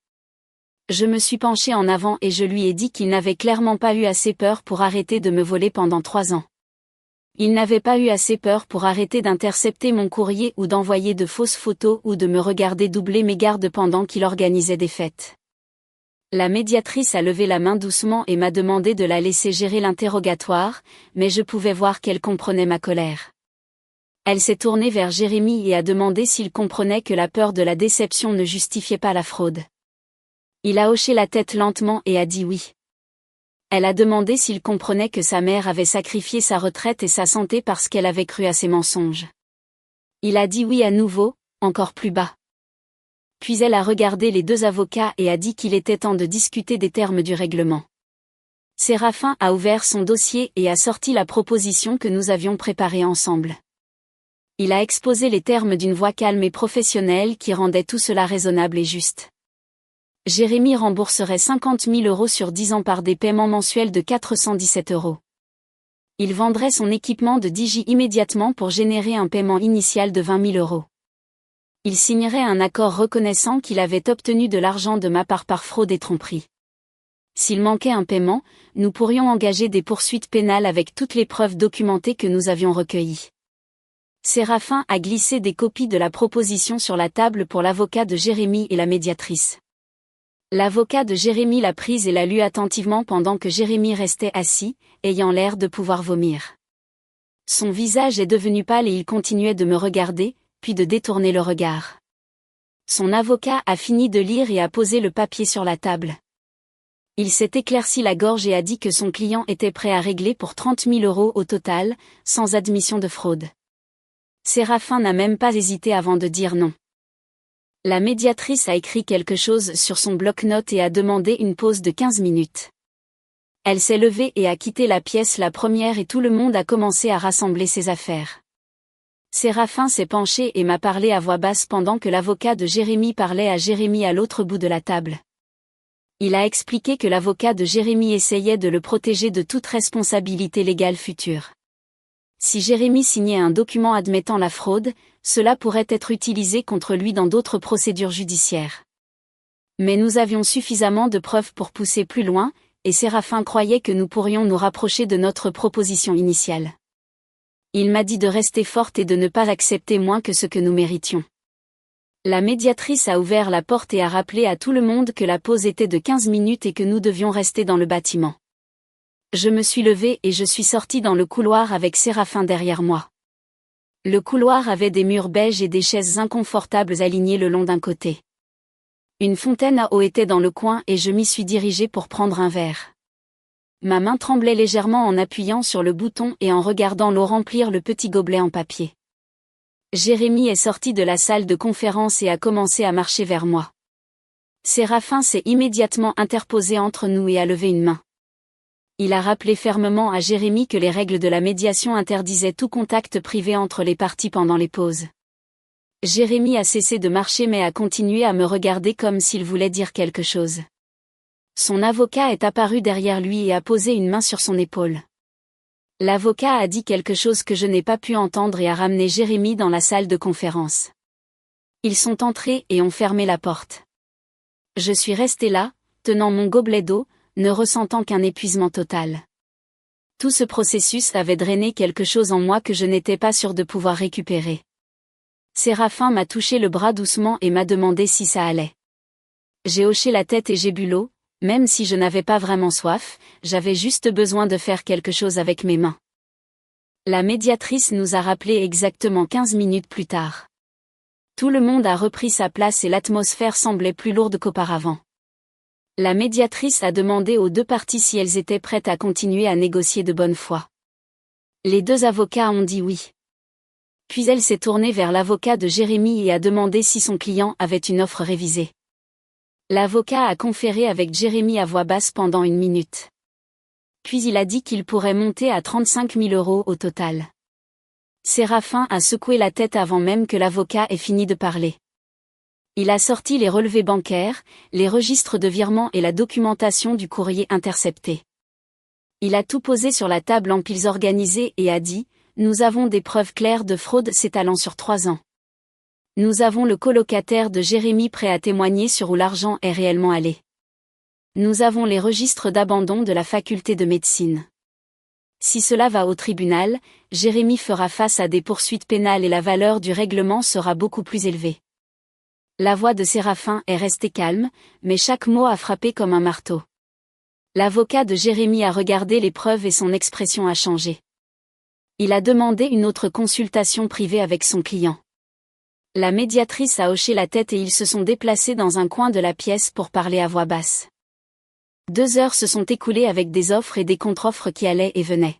Je me suis penchée en avant et je lui ai dit qu'il n'avait clairement pas eu assez peur pour arrêter de me voler pendant 3 ans. Il n'avait pas eu assez peur pour arrêter d'intercepter mon courrier ou d'envoyer de fausses photos ou de me regarder doubler mes gardes pendant qu'il organisait des fêtes. La médiatrice a levé la main doucement et m'a demandé de la laisser gérer l'interrogatoire, mais je pouvais voir qu'elle comprenait ma colère. Elle s'est tournée vers Jérémy et a demandé s'il comprenait que la peur de la déception ne justifiait pas la fraude. Il a hoché la tête lentement et a dit oui. Elle a demandé s'il comprenait que sa mère avait sacrifié sa retraite et sa santé parce qu'elle avait cru à ses mensonges. Il a dit oui à nouveau, encore plus bas. Puis elle a regardé les 2 avocats et a dit qu'il était temps de discuter des termes du règlement. Séraphin a ouvert son dossier et a sorti la proposition que nous avions préparée ensemble. Il a exposé les termes d'une voix calme et professionnelle qui rendait tout cela raisonnable et juste. Jérémy rembourserait 50 000 € sur 10 ans par des paiements mensuels de 417 €. Il vendrait son équipement de Digi immédiatement pour générer un paiement initial de 20 000 €. Il signerait un accord reconnaissant qu'il avait obtenu de l'argent de ma part par fraude et tromperie. S'il manquait un paiement, nous pourrions engager des poursuites pénales avec toutes les preuves documentées que nous avions recueillies. Séraphin a glissé des copies de la proposition sur la table pour l'avocat de Jérémy et la médiatrice. L'avocat de Jérémy l'a prise et l'a lue attentivement pendant que Jérémy restait assis, ayant l'air de pouvoir vomir. Son visage est devenu pâle et il continuait de me regarder, puis de détourner le regard. Son avocat a fini de lire et a posé le papier sur la table. Il s'est éclairci la gorge et a dit que son client était prêt à régler pour 30 000 € au total, sans admission de fraude. Séraphin n'a même pas hésité avant de dire non. La médiatrice a écrit quelque chose sur son bloc-notes et a demandé une pause de 15 minutes. Elle s'est levée et a quitté la pièce la première et tout le monde a commencé à rassembler ses affaires. Séraphin s'est penché et m'a parlé à voix basse pendant que l'avocat de Jérémy parlait à Jérémy à l'autre bout de la table. Il a expliqué que l'avocat de Jérémy essayait de le protéger de toute responsabilité légale future. Si Jérémy signait un document admettant la fraude, cela pourrait être utilisé contre lui dans d'autres procédures judiciaires. Mais nous avions suffisamment de preuves pour pousser plus loin, et Séraphin croyait que nous pourrions nous rapprocher de notre proposition initiale. Il m'a dit de rester forte et de ne pas accepter moins que ce que nous méritions. La médiatrice a ouvert la porte et a rappelé à tout le monde que la pause était de 15 minutes et que nous devions rester dans le bâtiment. Je me suis levée et je suis sortie dans le couloir avec Séraphin derrière moi. Le couloir avait des murs beiges et des chaises inconfortables alignées le long d'un côté. Une fontaine à eau était dans le coin et je m'y suis dirigée pour prendre un verre. Ma main tremblait légèrement en appuyant sur le bouton et en regardant l'eau remplir le petit gobelet en papier. Jérémy est sorti de la salle de conférence et a commencé à marcher vers moi. Séraphin s'est immédiatement interposé entre nous et a levé une main. Il a rappelé fermement à Jérémy que les règles de la médiation interdisaient tout contact privé entre les parties pendant les pauses. Jérémy a cessé de marcher mais a continué à me regarder comme s'il voulait dire quelque chose. Son avocat est apparu derrière lui et a posé une main sur son épaule. L'avocat a dit quelque chose que je n'ai pas pu entendre et a ramené Jérémy dans la salle de conférence. Ils sont entrés et ont fermé la porte. Je suis restée là, tenant mon gobelet d'eau, ne ressentant qu'un épuisement total. Tout ce processus avait drainé quelque chose en moi que je n'étais pas sûre de pouvoir récupérer. Séraphin m'a touché le bras doucement et m'a demandé si ça allait. J'ai hoché la tête et j'ai bu l'eau, même si je n'avais pas vraiment soif, j'avais juste besoin de faire quelque chose avec mes mains. La médiatrice nous a rappelé exactement 15 minutes plus tard. Tout le monde a repris sa place et l'atmosphère semblait plus lourde qu'auparavant. La médiatrice a demandé aux deux parties si elles étaient prêtes à continuer à négocier de bonne foi. Les deux avocats ont dit oui. Puis elle s'est tournée vers l'avocat de Jérémy et a demandé si son client avait une offre révisée. L'avocat a conféré avec Jérémy à voix basse pendant 1 minute. Puis il a dit qu'il pourrait monter à 35 000 € au total. Séraphin a secoué la tête avant même que l'avocat ait fini de parler. Il a sorti les relevés bancaires, les registres de virement et la documentation du courrier intercepté. Il a tout posé sur la table en piles organisées et a dit « Nous avons des preuves claires de fraude s'étalant sur 3 ans. Nous avons le colocataire de Jérémy prêt à témoigner sur où l'argent est réellement allé. Nous avons les registres d'abandon de la faculté de médecine. Si cela va au tribunal, Jérémy fera face à des poursuites pénales et la valeur du règlement sera beaucoup plus élevée. » La voix de Séraphin est restée calme, mais chaque mot a frappé comme un marteau. L'avocat de Jérémy a regardé les preuves et son expression a changé. Il a demandé une autre consultation privée avec son client. La médiatrice a hoché la tête et ils se sont déplacés dans un coin de la pièce pour parler à voix basse. 2 heures se sont écoulées avec des offres et des contre-offres qui allaient et venaient.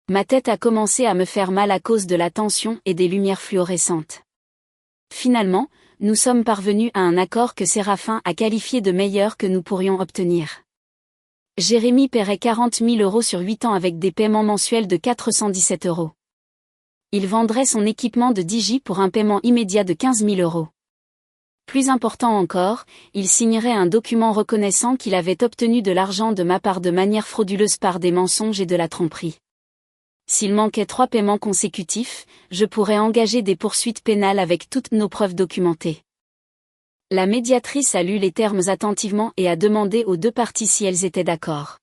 Ma tête a commencé à me faire mal à cause de la tension et des lumières fluorescentes. Finalement, nous sommes parvenus à un accord que Séraphin a qualifié de meilleur que nous pourrions obtenir. Jérémy paierait 40 000 € sur 8 ans avec des paiements mensuels de 417 €. Il vendrait son équipement de Digi pour un paiement immédiat de 15 000 €. Plus important encore, il signerait un document reconnaissant qu'il avait obtenu de l'argent de ma part de manière frauduleuse par des mensonges et de la tromperie. S'il manquait 3 paiements consécutifs, je pourrais engager des poursuites pénales avec toutes nos preuves documentées. La médiatrice a lu les termes attentivement et a demandé aux deux parties si elles étaient d'accord.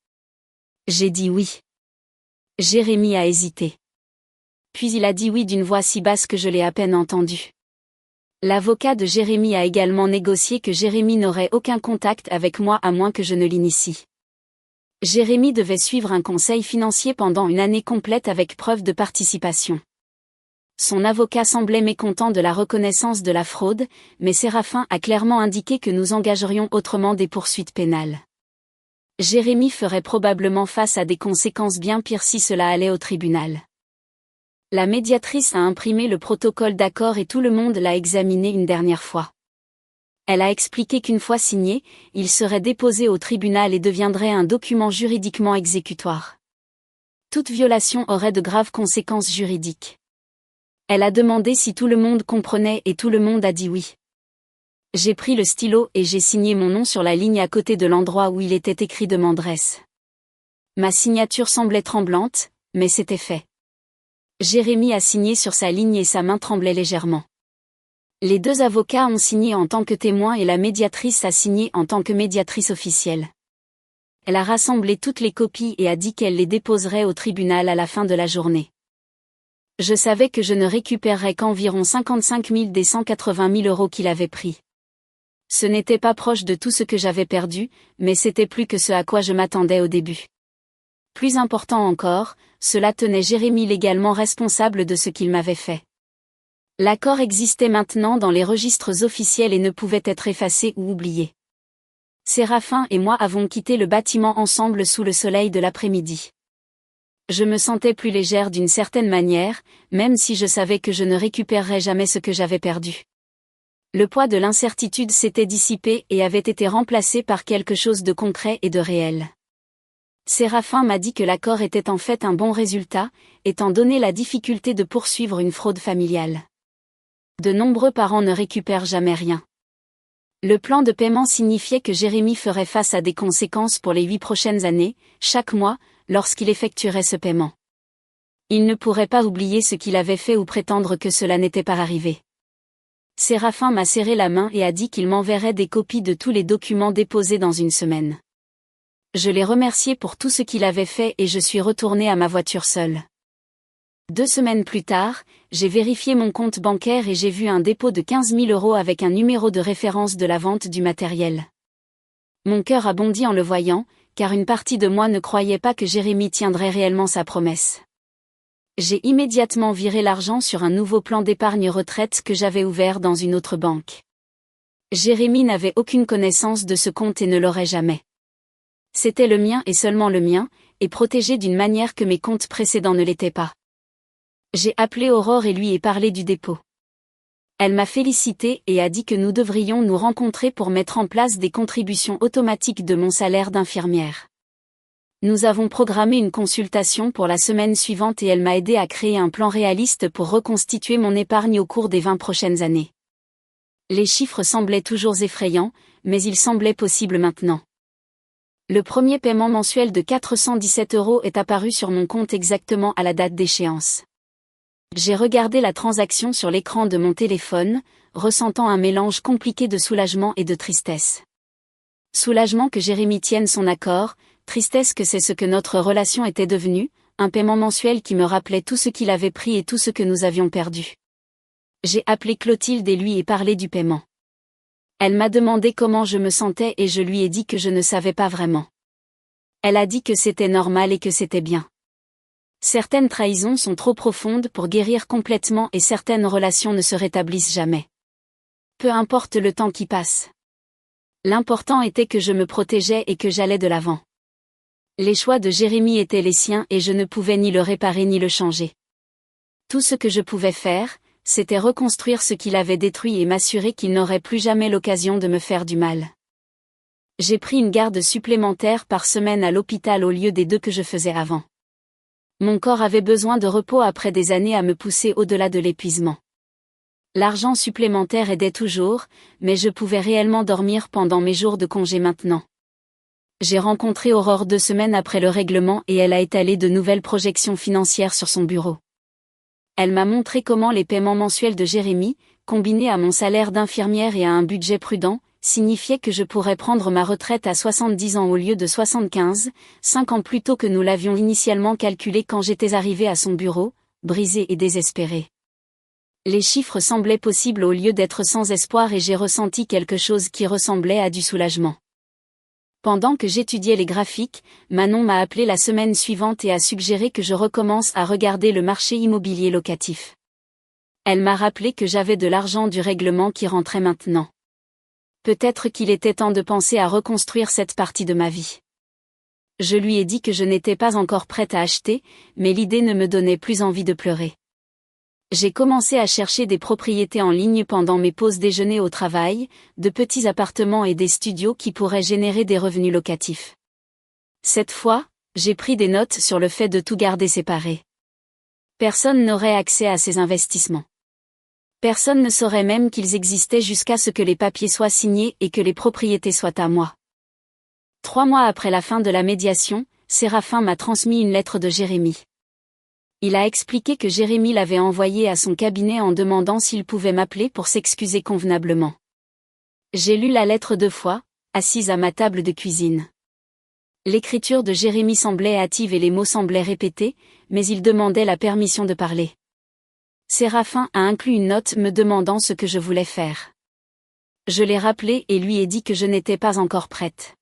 J'ai dit oui. Jérémy a hésité. Puis il a dit oui d'une voix si basse que je l'ai à peine entendu. L'avocat de Jérémy a également négocié que Jérémy n'aurait aucun contact avec moi à moins que je ne l'initie. Jérémy devait suivre un conseil financier pendant 1 année complète avec preuve de participation. Son avocat semblait mécontent de la reconnaissance de la fraude, mais Séraphin a clairement indiqué que nous engagerions autrement des poursuites pénales. Jérémy ferait probablement face à des conséquences bien pires si cela allait au tribunal. La médiatrice a imprimé le protocole d'accord et tout le monde l'a examiné une dernière fois. Elle a expliqué qu'une fois signé, il serait déposé au tribunal et deviendrait un document juridiquement exécutoire. Toute violation aurait de graves conséquences juridiques. Elle a demandé si tout le monde comprenait et tout le monde a dit oui. J'ai pris le stylo et j'ai signé mon nom sur la ligne à côté de l'endroit où il était écrit demandresse. Ma signature semblait tremblante, mais c'était fait. Jérémy a signé sur sa ligne et sa main tremblait légèrement. Les 2 avocats ont signé en tant que témoins et la médiatrice a signé en tant que médiatrice officielle. Elle a rassemblé toutes les copies et a dit qu'elle les déposerait au tribunal à la fin de la journée. Je savais que je ne récupérerais qu'environ 55 000 des 180 000 euros qu'il avait pris. Ce n'était pas proche de tout ce que j'avais perdu, mais c'était plus que ce à quoi je m'attendais au début. Plus important encore, cela tenait Jérémy légalement responsable de ce qu'il m'avait fait. L'accord existait maintenant dans les registres officiels et ne pouvait être effacé ou oublié. Séraphin et moi avons quitté le bâtiment ensemble sous le soleil de l'après-midi. Je me sentais plus légère d'une certaine manière, même si je savais que je ne récupérerais jamais ce que j'avais perdu. Le poids de l'incertitude s'était dissipé et avait été remplacé par quelque chose de concret et de réel. Séraphin m'a dit que l'accord était en fait un bon résultat, étant donné la difficulté de poursuivre une fraude familiale. De nombreux parents ne récupèrent jamais rien. Le plan de paiement signifiait que Jérémy ferait face à des conséquences pour les 8 prochaines années, chaque mois, lorsqu'il effectuerait ce paiement. Il ne pourrait pas oublier ce qu'il avait fait ou prétendre que cela n'était pas arrivé. Séraphin m'a serré la main et a dit qu'il m'enverrait des copies de tous les documents déposés dans une semaine. Je l'ai remercié pour tout ce qu'il avait fait et je suis retournée à ma voiture seule. 2 semaines plus tard, j'ai vérifié mon compte bancaire et j'ai vu un dépôt de 15 000 euros avec un numéro de référence de la vente du matériel. Mon cœur a bondi en le voyant, car une partie de moi ne croyait pas que Jérémy tiendrait réellement sa promesse. J'ai immédiatement viré l'argent sur un nouveau plan d'épargne retraite que j'avais ouvert dans une autre banque. Jérémy n'avait aucune connaissance de ce compte et ne l'aurait jamais. C'était le mien et seulement le mien, et protégé d'une manière que mes comptes précédents ne l'étaient pas. J'ai appelé Aurore et lui ai parlé du dépôt. Elle m'a félicité et a dit que nous devrions nous rencontrer pour mettre en place des contributions automatiques de mon salaire d'infirmière. Nous avons programmé une consultation pour la semaine suivante et elle m'a aidé à créer un plan réaliste pour reconstituer mon épargne au cours des 20 prochaines années. Les chiffres semblaient toujours effrayants, mais ils semblaient possibles maintenant. Le premier paiement mensuel de 417 € est apparu sur mon compte exactement à la date d'échéance. J'ai regardé la transaction sur l'écran de mon téléphone, ressentant un mélange compliqué de soulagement et de tristesse. Soulagement que Jérémy tienne son accord, tristesse que c'est ce que notre relation était devenue, un paiement mensuel qui me rappelait tout ce qu'il avait pris et tout ce que nous avions perdu. J'ai appelé Clotilde et lui ai parlé du paiement. Elle m'a demandé comment je me sentais et je lui ai dit que je ne savais pas vraiment. Elle a dit que c'était normal et que c'était bien. Certaines trahisons sont trop profondes pour guérir complètement et certaines relations ne se rétablissent jamais. Peu importe le temps qui passe. L'important était que je me protégeais et que j'allais de l'avant. Les choix de Jérémy étaient les siens et je ne pouvais ni le réparer ni le changer. Tout ce que je pouvais faire, c'était reconstruire ce qu'il avait détruit et m'assurer qu'il n'aurait plus jamais l'occasion de me faire du mal. J'ai pris une garde supplémentaire par semaine à l'hôpital au lieu des 2 que je faisais avant. Mon corps avait besoin de repos après des années à me pousser au-delà de l'épuisement. L'argent supplémentaire aidait toujours, mais je pouvais réellement dormir pendant mes jours de congé maintenant. J'ai rencontré Aurore 2 semaines après le règlement et elle a étalé de nouvelles projections financières sur son bureau. Elle m'a montré comment les paiements mensuels de Jérémy, combinés à mon salaire d'infirmière et à un budget prudent, signifiaient que je pourrais prendre ma retraite à 70 ans au lieu de 75, 5 ans plus tôt que nous l'avions initialement calculé quand j'étais arrivée à son bureau, brisée et désespérée. Les chiffres semblaient possibles au lieu d'être sans espoir et j'ai ressenti quelque chose qui ressemblait à du soulagement. Pendant que j'étudiais les graphiques, Manon m'a appelé la semaine suivante et a suggéré que je recommence à regarder le marché immobilier locatif. Elle m'a rappelé que j'avais de l'argent du règlement qui rentrait maintenant. Peut-être qu'il était temps de penser à reconstruire cette partie de ma vie. Je lui ai dit que je n'étais pas encore prête à acheter, mais l'idée ne me donnait plus envie de pleurer. J'ai commencé à chercher des propriétés en ligne pendant mes pauses déjeuner au travail, de petits appartements et des studios qui pourraient générer des revenus locatifs. Cette fois, j'ai pris des notes sur le fait de tout garder séparé. Personne n'aurait accès à ces investissements. Personne ne saurait même qu'ils existaient jusqu'à ce que les papiers soient signés et que les propriétés soient à moi. 3 mois après la fin de la médiation, Séraphin m'a transmis une lettre de Jérémy. Il a expliqué que Jérémy l'avait envoyé à son cabinet en demandant s'il pouvait m'appeler pour s'excuser convenablement. J'ai lu la lettre 2 fois, assise à ma table de cuisine. L'écriture de Jérémy semblait hâtive et les mots semblaient répétés, mais il demandait la permission de parler. Séraphin a inclus une note me demandant ce que je voulais faire. Je l'ai rappelé et lui ai dit que je n'étais pas encore prête.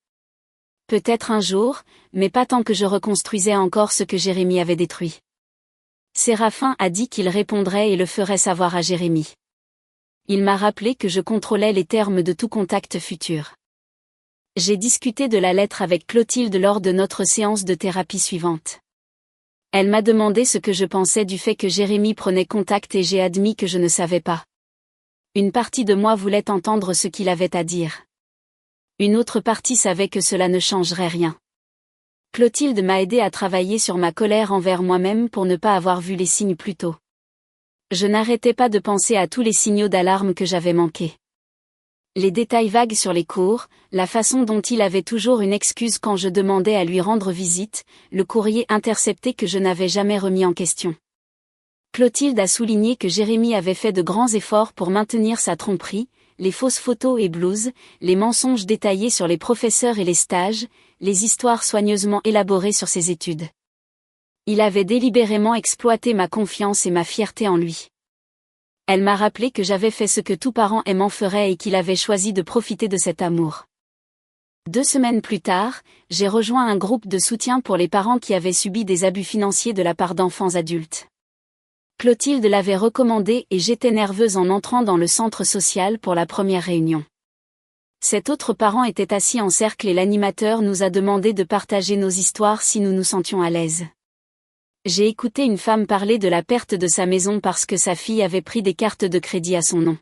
Peut-être un jour, mais pas tant que je reconstruisais encore ce que Jérémie avait détruit. Séraphin a dit qu'il répondrait et le ferait savoir à Jérémie. Il m'a rappelé que je contrôlais les termes de tout contact futur. J'ai discuté de la lettre avec Clotilde lors de notre séance de thérapie suivante. Elle m'a demandé ce que je pensais du fait que Jérémie prenait contact et j'ai admis que je ne savais pas. Une partie de moi voulait entendre ce qu'il avait à dire. Une autre partie savait que cela ne changerait rien. Clotilde m'a aidé à travailler sur ma colère envers moi-même pour ne pas avoir vu les signes plus tôt. Je n'arrêtais pas de penser à tous les signaux d'alarme que j'avais manqués. Les détails vagues sur les cours, la façon dont il avait toujours une excuse quand je demandais à lui rendre visite, le courrier intercepté que je n'avais jamais remis en question. Clotilde a souligné que Jérémie avait fait de grands efforts pour maintenir sa tromperie, les fausses photos et blouses, les mensonges détaillés sur les professeurs et les stages, les histoires soigneusement élaborées sur ses études. Il avait délibérément exploité ma confiance et ma fierté en lui. Elle m'a rappelé que j'avais fait ce que tout parent aimant ferait et qu'il avait choisi de profiter de cet amour. 2 semaines plus tard, j'ai rejoint un groupe de soutien pour les parents qui avaient subi des abus financiers de la part d'enfants adultes. Clotilde l'avait recommandé et j'étais nerveuse en entrant dans le centre social pour la première réunion. Cet autre parent était assis en cercle et l'animateur nous a demandé de partager nos histoires si nous nous sentions à l'aise. J'ai écouté une femme parler de la perte de sa maison parce que sa fille avait pris des cartes de crédit à son nom.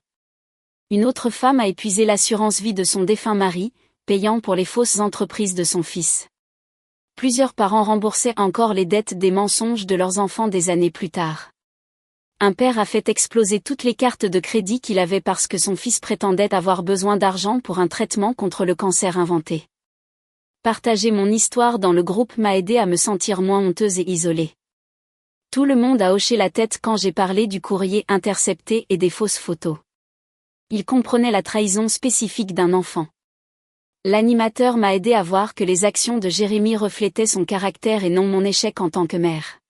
Une autre femme a épuisé l'assurance vie de son défunt mari, payant pour les fausses entreprises de son fils. Plusieurs parents remboursaient encore les dettes des mensonges de leurs enfants des années plus tard. Un père a fait exploser toutes les cartes de crédit qu'il avait parce que son fils prétendait avoir besoin d'argent pour un traitement contre le cancer inventé. Partager mon histoire dans le groupe m'a aidé à me sentir moins honteuse et isolée. Tout le monde a hoché la tête quand j'ai parlé du courrier intercepté et des fausses photos. Ils comprenaient la trahison spécifique d'un enfant. L'animateur m'a aidé à voir que les actions de Jérémie reflétaient son caractère et non mon échec en tant que mère.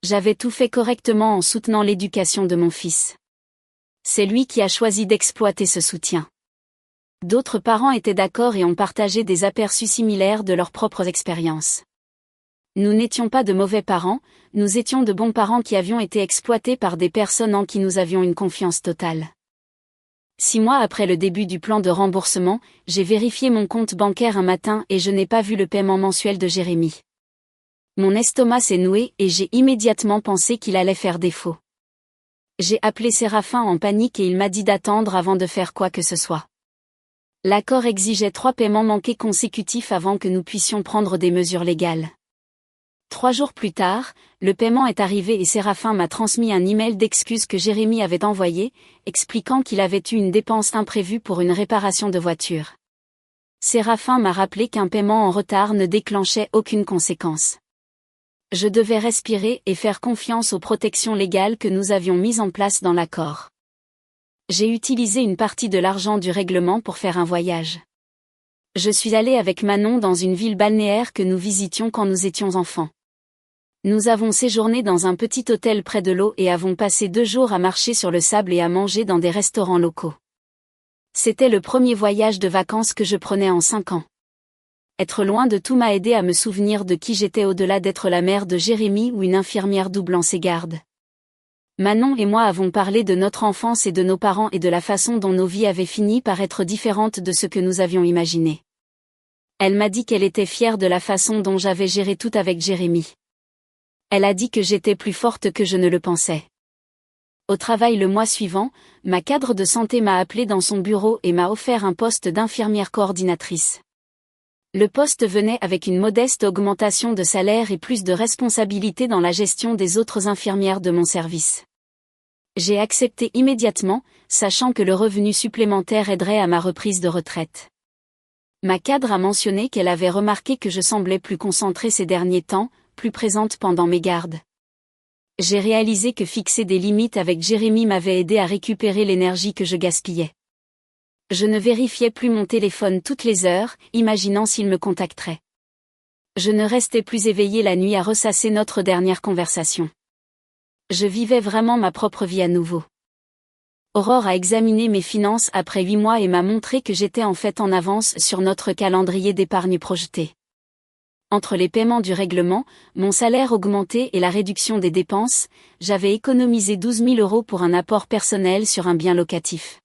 J'avais tout fait correctement en soutenant l'éducation de mon fils. C'est lui qui a choisi d'exploiter ce soutien. D'autres parents étaient d'accord et ont partagé des aperçus similaires de leurs propres expériences. Nous n'étions pas de mauvais parents, nous étions de bons parents qui avions été exploités par des personnes en qui nous avions une confiance totale. 6 mois après le début du plan de remboursement, j'ai vérifié mon compte bancaire un matin et je n'ai pas vu le paiement mensuel de Jérémie. Mon estomac s'est noué et j'ai immédiatement pensé qu'il allait faire défaut. J'ai appelé Séraphin en panique et il m'a dit d'attendre avant de faire quoi que ce soit. L'accord exigeait 3 paiements manqués consécutifs avant que nous puissions prendre des mesures légales. 3 jours plus tard, le paiement est arrivé et Séraphin m'a transmis un email d'excuses que Jérémie avait envoyé, expliquant qu'il avait eu une dépense imprévue pour une réparation de voiture. Séraphin m'a rappelé qu'un paiement en retard ne déclenchait aucune conséquence. Je devais respirer et faire confiance aux protections légales que nous avions mises en place dans l'accord. J'ai utilisé une partie de l'argent du règlement pour faire un voyage. Je suis allée avec Manon dans une ville balnéaire que nous visitions quand nous étions enfants. Nous avons séjourné dans un petit hôtel près de l'eau et avons passé 2 jours à marcher sur le sable et à manger dans des restaurants locaux. C'était le premier voyage de vacances que je prenais en 5 ans. Être loin de tout m'a aidé à me souvenir de qui j'étais au-delà d'être la mère de Jérémie ou une infirmière doublant ses gardes. Manon et moi avons parlé de notre enfance et de nos parents et de la façon dont nos vies avaient fini par être différentes de ce que nous avions imaginé. Elle m'a dit qu'elle était fière de la façon dont j'avais géré tout avec Jérémie. Elle a dit que j'étais plus forte que je ne le pensais. Au travail le mois suivant, ma cadre de santé m'a appelée dans son bureau et m'a offert un poste d'infirmière coordinatrice. Le poste venait avec une modeste augmentation de salaire et plus de responsabilités dans la gestion des autres infirmières de mon service. J'ai accepté immédiatement, sachant que le revenu supplémentaire aiderait à ma reprise de retraite. Ma cadre a mentionné qu'elle avait remarqué que je semblais plus concentrée ces derniers temps, plus présente pendant mes gardes. J'ai réalisé que fixer des limites avec Jérémie m'avait aidé à récupérer l'énergie que je gaspillais. Je ne vérifiais plus mon téléphone toutes les heures, imaginant s'il me contacterait. Je ne restais plus éveillée la nuit à ressasser notre dernière conversation. Je vivais vraiment ma propre vie à nouveau. Aurore a examiné mes finances après 8 mois et m'a montré que j'étais en fait en avance sur notre calendrier d'épargne projeté. Entre les paiements du règlement, mon salaire augmenté et la réduction des dépenses, j'avais économisé 12 000 € pour un apport personnel sur un bien locatif.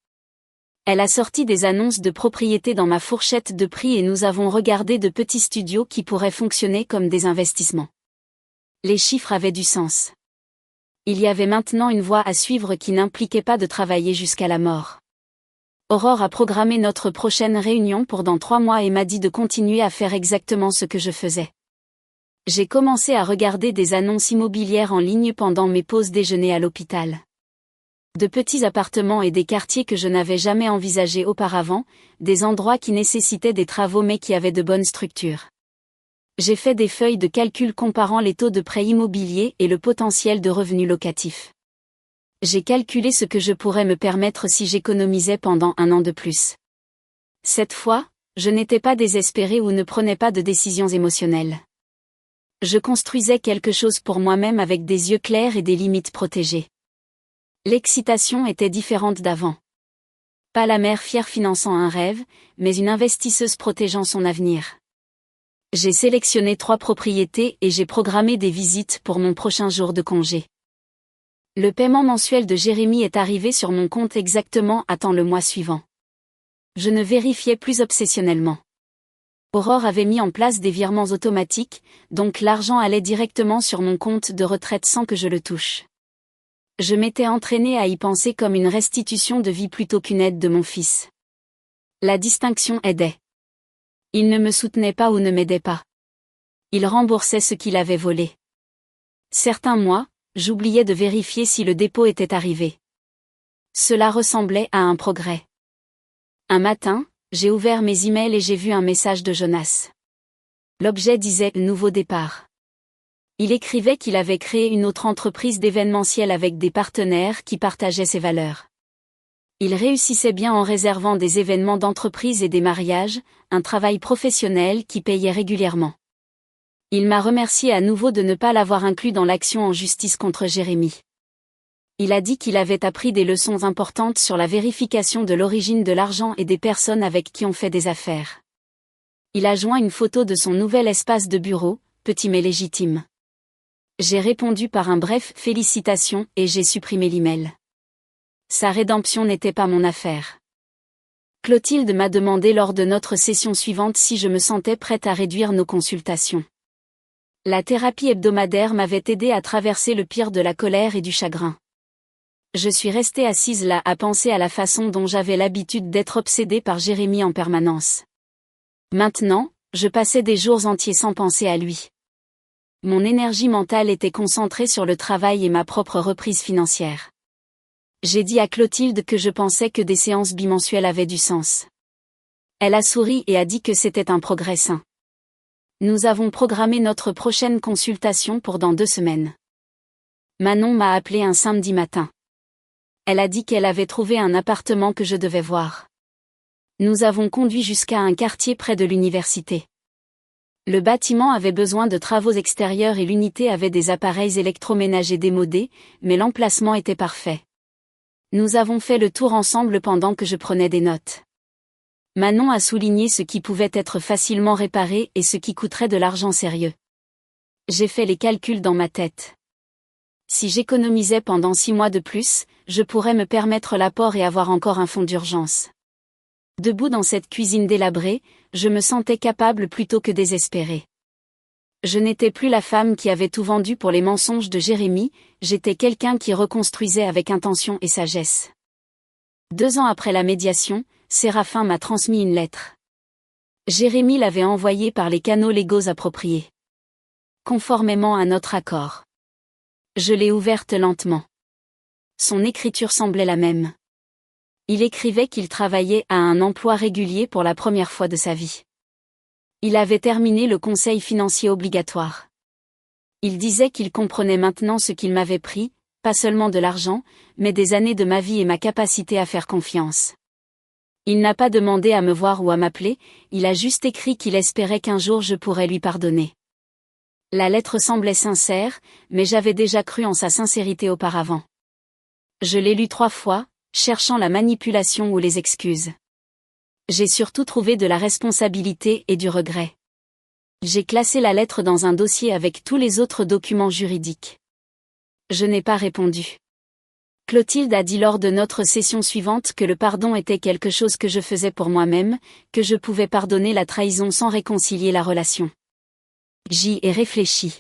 Elle a sorti des annonces de propriété dans ma fourchette de prix et nous avons regardé de petits studios qui pourraient fonctionner comme des investissements. Les chiffres avaient du sens. Il y avait maintenant une voie à suivre qui n'impliquait pas de travailler jusqu'à la mort. Aurore a programmé notre prochaine réunion pour dans 3 mois et m'a dit de continuer à faire exactement ce que je faisais. J'ai commencé à regarder des annonces immobilières en ligne pendant mes pauses déjeuner à l'hôpital. De petits appartements et des quartiers que je n'avais jamais envisagés auparavant, des endroits qui nécessitaient des travaux mais qui avaient de bonnes structures. J'ai fait des feuilles de calcul comparant les taux de prêt immobilier et le potentiel de revenus locatifs. J'ai calculé ce que je pourrais me permettre si j'économisais pendant 1 an de plus. Cette fois, je n'étais pas désespérée ou ne prenais pas de décisions émotionnelles. Je construisais quelque chose pour moi-même avec des yeux clairs et des limites protégées. L'excitation était différente d'avant. Pas la mère fière finançant un rêve, mais une investisseuse protégeant son avenir. J'ai sélectionné 3 propriétés et j'ai programmé des visites pour mon prochain jour de congé. Le paiement mensuel de Jérémy est arrivé sur mon compte exactement à temps le mois suivant. Je ne vérifiais plus obsessionnellement. Aurore avait mis en place des virements automatiques, donc l'argent allait directement sur mon compte de retraite sans que je le touche. Je m'étais entraînée à y penser comme une restitution de vie plutôt qu'une aide de mon fils. La distinction aidait. Il ne me soutenait pas ou ne m'aidait pas. Il remboursait ce qu'il avait volé. Certains mois, j'oubliais de vérifier si le dépôt était arrivé. Cela ressemblait à un progrès. Un matin, j'ai ouvert mes emails et j'ai vu un message de Jonas. L'objet disait « Nouveau départ ». Il écrivait qu'il avait créé une autre entreprise d'événementiel avec des partenaires qui partageaient ses valeurs. Il réussissait bien en réservant des événements d'entreprise et des mariages, un travail professionnel qui payait régulièrement. Il m'a remercié à nouveau de ne pas l'avoir inclus dans l'action en justice contre Jérémy. Il a dit qu'il avait appris des leçons importantes sur la vérification de l'origine de l'argent et des personnes avec qui on fait des affaires. Il a joint une photo de son nouvel espace de bureau, petit mais légitime. J'ai répondu par un bref « Félicitations » et j'ai supprimé l'email. Sa rédemption n'était pas mon affaire. Clotilde m'a demandé lors de notre session suivante si je me sentais prête à réduire nos consultations. La thérapie hebdomadaire m'avait aidé à traverser le pire de la colère et du chagrin. Je suis restée assise là à penser à la façon dont j'avais l'habitude d'être obsédée par Jérémy en permanence. Maintenant, je passais des jours entiers sans penser à lui. Mon énergie mentale était concentrée sur le travail et ma propre reprise financière. J'ai dit à Clotilde que je pensais que des séances bimensuelles avaient du sens. Elle a souri et a dit que c'était un progrès sain. Nous avons programmé notre prochaine consultation pour dans 2 semaines. Manon m'a appelé un samedi matin. Elle a dit qu'elle avait trouvé un appartement que je devais voir. Nous avons conduit jusqu'à un quartier près de l'université. Le bâtiment avait besoin de travaux extérieurs et l'unité avait des appareils électroménagers démodés, mais l'emplacement était parfait. Nous avons fait le tour ensemble pendant que je prenais des notes. Manon a souligné ce qui pouvait être facilement réparé et ce qui coûterait de l'argent sérieux. J'ai fait les calculs dans ma tête. Si j'économisais pendant 6 mois de plus, je pourrais me permettre l'apport et avoir encore un fonds d'urgence. Debout dans cette cuisine délabrée, je me sentais capable plutôt que désespérée. Je n'étais plus la femme qui avait tout vendu pour les mensonges de Jérémy, j'étais quelqu'un qui reconstruisait avec intention et sagesse. 2 ans après la médiation, Séraphin m'a transmis une lettre. Jérémy l'avait envoyée par les canaux légaux appropriés. Conformément à notre accord. Je l'ai ouverte lentement. Son écriture semblait la même. Il écrivait qu'il travaillait à un emploi régulier pour la première fois de sa vie. Il avait terminé le conseil financier obligatoire. Il disait qu'il comprenait maintenant ce qu'il m'avait pris, pas seulement de l'argent, mais des années de ma vie et ma capacité à faire confiance. Il n'a pas demandé à me voir ou à m'appeler, il a juste écrit qu'il espérait qu'un jour je pourrais lui pardonner. La lettre semblait sincère, mais j'avais déjà cru en sa sincérité auparavant. Je l'ai lue 3 fois, cherchant la manipulation ou les excuses. J'ai surtout trouvé de la responsabilité et du regret. J'ai classé la lettre dans un dossier avec tous les autres documents juridiques. Je n'ai pas répondu. Clotilde a dit lors de notre session suivante que le pardon était quelque chose que je faisais pour moi-même, que je pouvais pardonner la trahison sans réconcilier la relation. J'y ai réfléchi.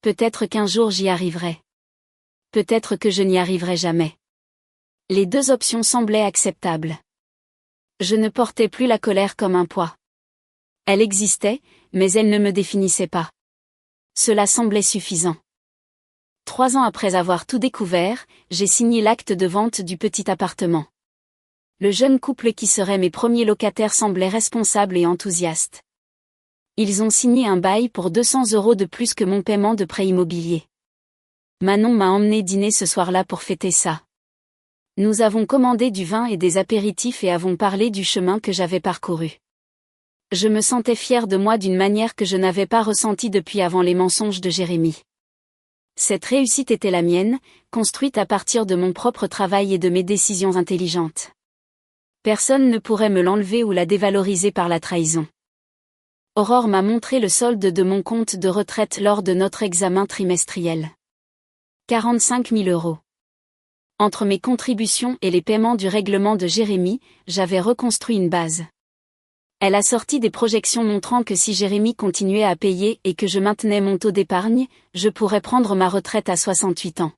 Peut-être qu'un jour j'y arriverai. Peut-être que je n'y arriverai jamais. Les 2 options semblaient acceptables. Je ne portais plus la colère comme un poids. Elle existait, mais elle ne me définissait pas. Cela semblait suffisant. 3 ans après avoir tout découvert, j'ai signé l'acte de vente du petit appartement. Le jeune couple qui serait mes premiers locataires semblait responsable et enthousiaste. Ils ont signé un bail pour 200 € de plus que mon paiement de prêt immobilier. Manon m'a emmené dîner ce soir-là pour fêter ça. Nous avons commandé du vin et des apéritifs et avons parlé du chemin que j'avais parcouru. Je me sentais fière de moi d'une manière que je n'avais pas ressentie depuis avant les mensonges de Jérémy. Cette réussite était la mienne, construite à partir de mon propre travail et de mes décisions intelligentes. Personne ne pourrait me l'enlever ou la dévaloriser par la trahison. Aurore m'a montré le solde de mon compte de retraite lors de notre examen trimestriel. 45 000 €. Entre mes contributions et les paiements du règlement de Jérémy, j'avais reconstruit une base. Elle a sorti des projections montrant que si Jérémy continuait à payer et que je maintenais mon taux d'épargne, je pourrais prendre ma retraite à 68 ans.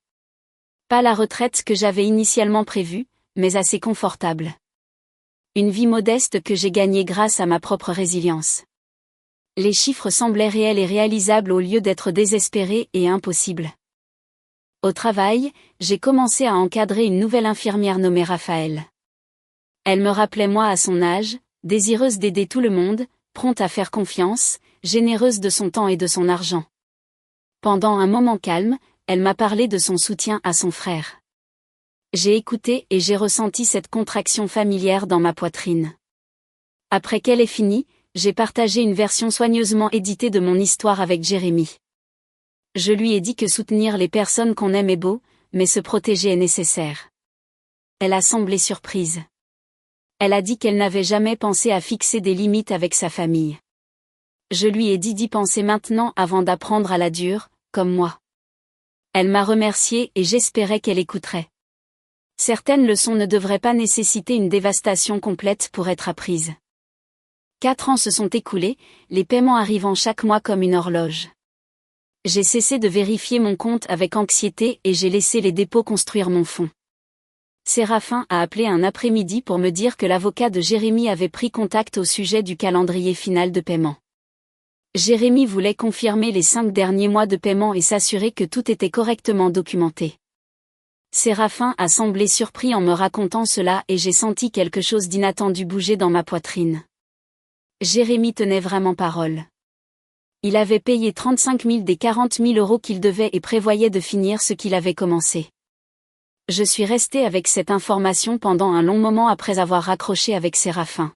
Pas la retraite que j'avais initialement prévue, mais assez confortable. Une vie modeste que j'ai gagnée grâce à ma propre résilience. Les chiffres semblaient réels et réalisables au lieu d'être désespérés et impossibles. Au travail, j'ai commencé à encadrer une nouvelle infirmière nommée Raphaël. Elle me rappelait moi à son âge, désireuse d'aider tout le monde, prompte à faire confiance, généreuse de son temps et de son argent. Pendant un moment calme, elle m'a parlé de son soutien à son frère. J'ai écouté et j'ai ressenti cette contraction familière dans ma poitrine. Après qu'elle ait fini, j'ai partagé une version soigneusement éditée de mon histoire avec Jérémy. Je lui ai dit que soutenir les personnes qu'on aime est beau, mais se protéger est nécessaire. Elle a semblé surprise. Elle a dit qu'elle n'avait jamais pensé à fixer des limites avec sa famille. Je lui ai dit d'y penser maintenant avant d'apprendre à la dure, comme moi. Elle m'a remercié et j'espérais qu'elle écouterait. Certaines leçons ne devraient pas nécessiter une dévastation complète pour être apprises. 4 ans se sont écoulés, les paiements arrivant chaque mois comme une horloge. J'ai cessé de vérifier mon compte avec anxiété et j'ai laissé les dépôts construire mon fonds. Séraphin a appelé un après-midi pour me dire que l'avocat de Jérémy avait pris contact au sujet du calendrier final de paiement. Jérémy voulait confirmer les 5 derniers mois de paiement et s'assurer que tout était correctement documenté. Séraphin a semblé surpris en me racontant cela et j'ai senti quelque chose d'inattendu bouger dans ma poitrine. Jérémy tenait vraiment parole. Il avait payé 35 000 des 40 000 € qu'il devait et prévoyait de finir ce qu'il avait commencé. Je suis restée avec cette information pendant un long moment après avoir raccroché avec Séraphin.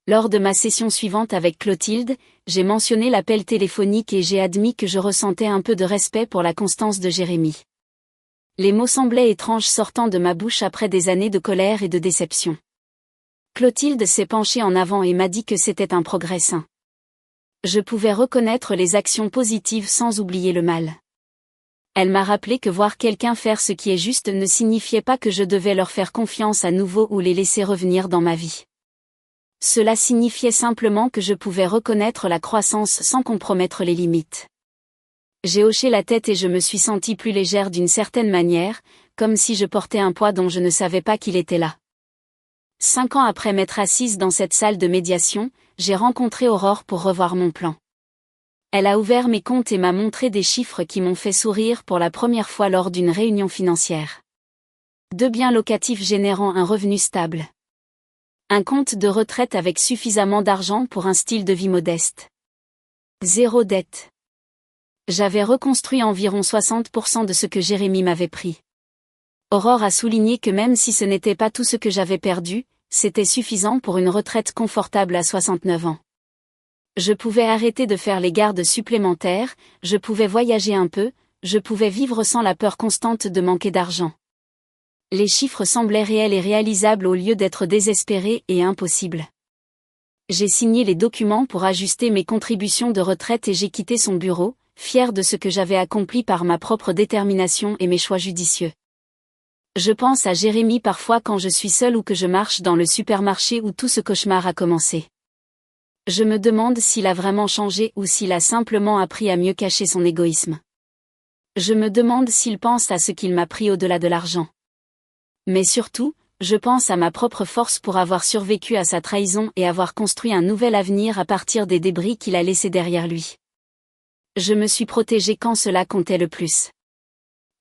Lors de ma session suivante avec Clotilde, j'ai mentionné l'appel téléphonique et j'ai admis que je ressentais un peu de respect pour la constance de Jérémy. Les mots semblaient étranges sortant de ma bouche après des années de colère et de déception. Clotilde s'est penchée en avant et m'a dit que c'était un progrès sain. Je pouvais reconnaître les actions positives sans oublier le mal. Elle m'a rappelé que voir quelqu'un faire ce qui est juste ne signifiait pas que je devais leur faire confiance à nouveau ou les laisser revenir dans ma vie. Cela signifiait simplement que je pouvais reconnaître la croissance sans compromettre les limites. J'ai hoché la tête et je me suis sentie plus légère d'une certaine manière, comme si je portais un poids dont je ne savais pas qu'il était là. 5 ans après m'être assise dans cette salle de médiation, j'ai rencontré Aurore pour revoir mon plan. Elle a ouvert mes comptes et m'a montré des chiffres qui m'ont fait sourire pour la première fois lors d'une réunion financière. 2 biens locatifs générant un revenu stable. Un compte de retraite avec suffisamment d'argent pour un style de vie modeste. 0 dette. J'avais reconstruit environ 60% de ce que Jérémy m'avait pris. Aurore a souligné que même si ce n'était pas tout ce que j'avais perdu, c'était suffisant pour une retraite confortable à 69 ans. Je pouvais arrêter de faire les gardes supplémentaires, je pouvais voyager un peu, je pouvais vivre sans la peur constante de manquer d'argent. Les chiffres semblaient réels et réalisables au lieu d'être désespérés et impossibles. J'ai signé les documents pour ajuster mes contributions de retraite et j'ai quitté son bureau, fier de ce que j'avais accompli par ma propre détermination et mes choix judicieux. Je pense à Jérémy parfois quand je suis seule ou que je marche dans le supermarché où tout ce cauchemar a commencé. Je me demande s'il a vraiment changé ou s'il a simplement appris à mieux cacher son égoïsme. Je me demande s'il pense à ce qu'il m'a pris au-delà de l'argent. Mais surtout, je pense à ma propre force pour avoir survécu à sa trahison et avoir construit un nouvel avenir à partir des débris qu'il a laissés derrière lui. Je me suis protégée quand cela comptait le plus.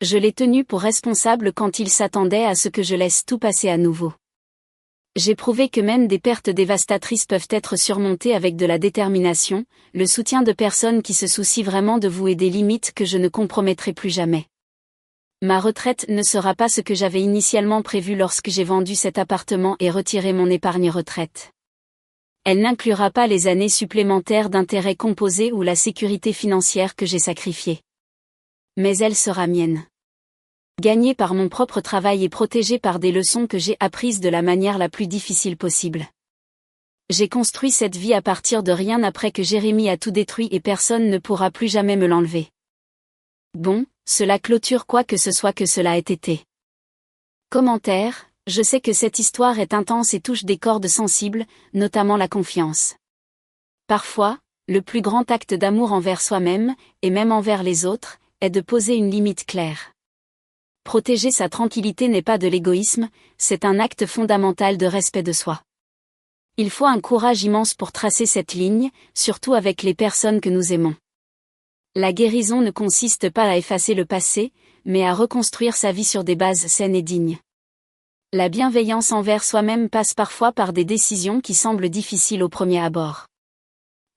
Je l'ai tenu pour responsable quand il s'attendait à ce que je laisse tout passer à nouveau. J'ai prouvé que même des pertes dévastatrices peuvent être surmontées avec de la détermination, le soutien de personnes qui se soucient vraiment de vous et des limites que je ne compromettrai plus jamais. Ma retraite ne sera pas ce que j'avais initialement prévu lorsque j'ai vendu cet appartement et retiré mon épargne retraite. Elle n'inclura pas les années supplémentaires d'intérêts composés ou la sécurité financière que j'ai sacrifiée. Mais elle sera mienne. Gagnée par mon propre travail et protégée par des leçons que j'ai apprises de la manière la plus difficile possible. J'ai construit cette vie à partir de rien après que Jérémy a tout détruit et personne ne pourra plus jamais me l'enlever. Bon, cela clôture quoi que ce soit que cela ait été. Commentaire, je sais que cette histoire est intense et touche des cordes sensibles, notamment la confiance. Parfois, le plus grand acte d'amour envers soi-même, et même envers les autres, est de poser une limite claire. Protéger sa tranquillité n'est pas de l'égoïsme, c'est un acte fondamental de respect de soi. Il faut un courage immense pour tracer cette ligne, surtout avec les personnes que nous aimons. La guérison ne consiste pas à effacer le passé, mais à reconstruire sa vie sur des bases saines et dignes. La bienveillance envers soi-même passe parfois par des décisions qui semblent difficiles au premier abord.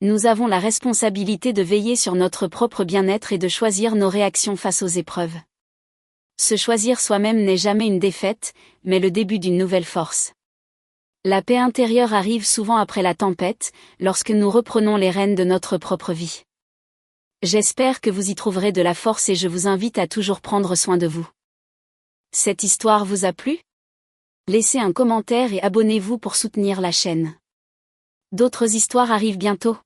Nous avons la responsabilité de veiller sur notre propre bien-être et de choisir nos réactions face aux épreuves. Se choisir soi-même n'est jamais une défaite, mais le début d'une nouvelle force. La paix intérieure arrive souvent après la tempête, lorsque nous reprenons les rênes de notre propre vie. J'espère que vous y trouverez de la force et je vous invite à toujours prendre soin de vous. Cette histoire vous a plu ? Laissez un commentaire et abonnez-vous pour soutenir la chaîne. D'autres histoires arrivent bientôt.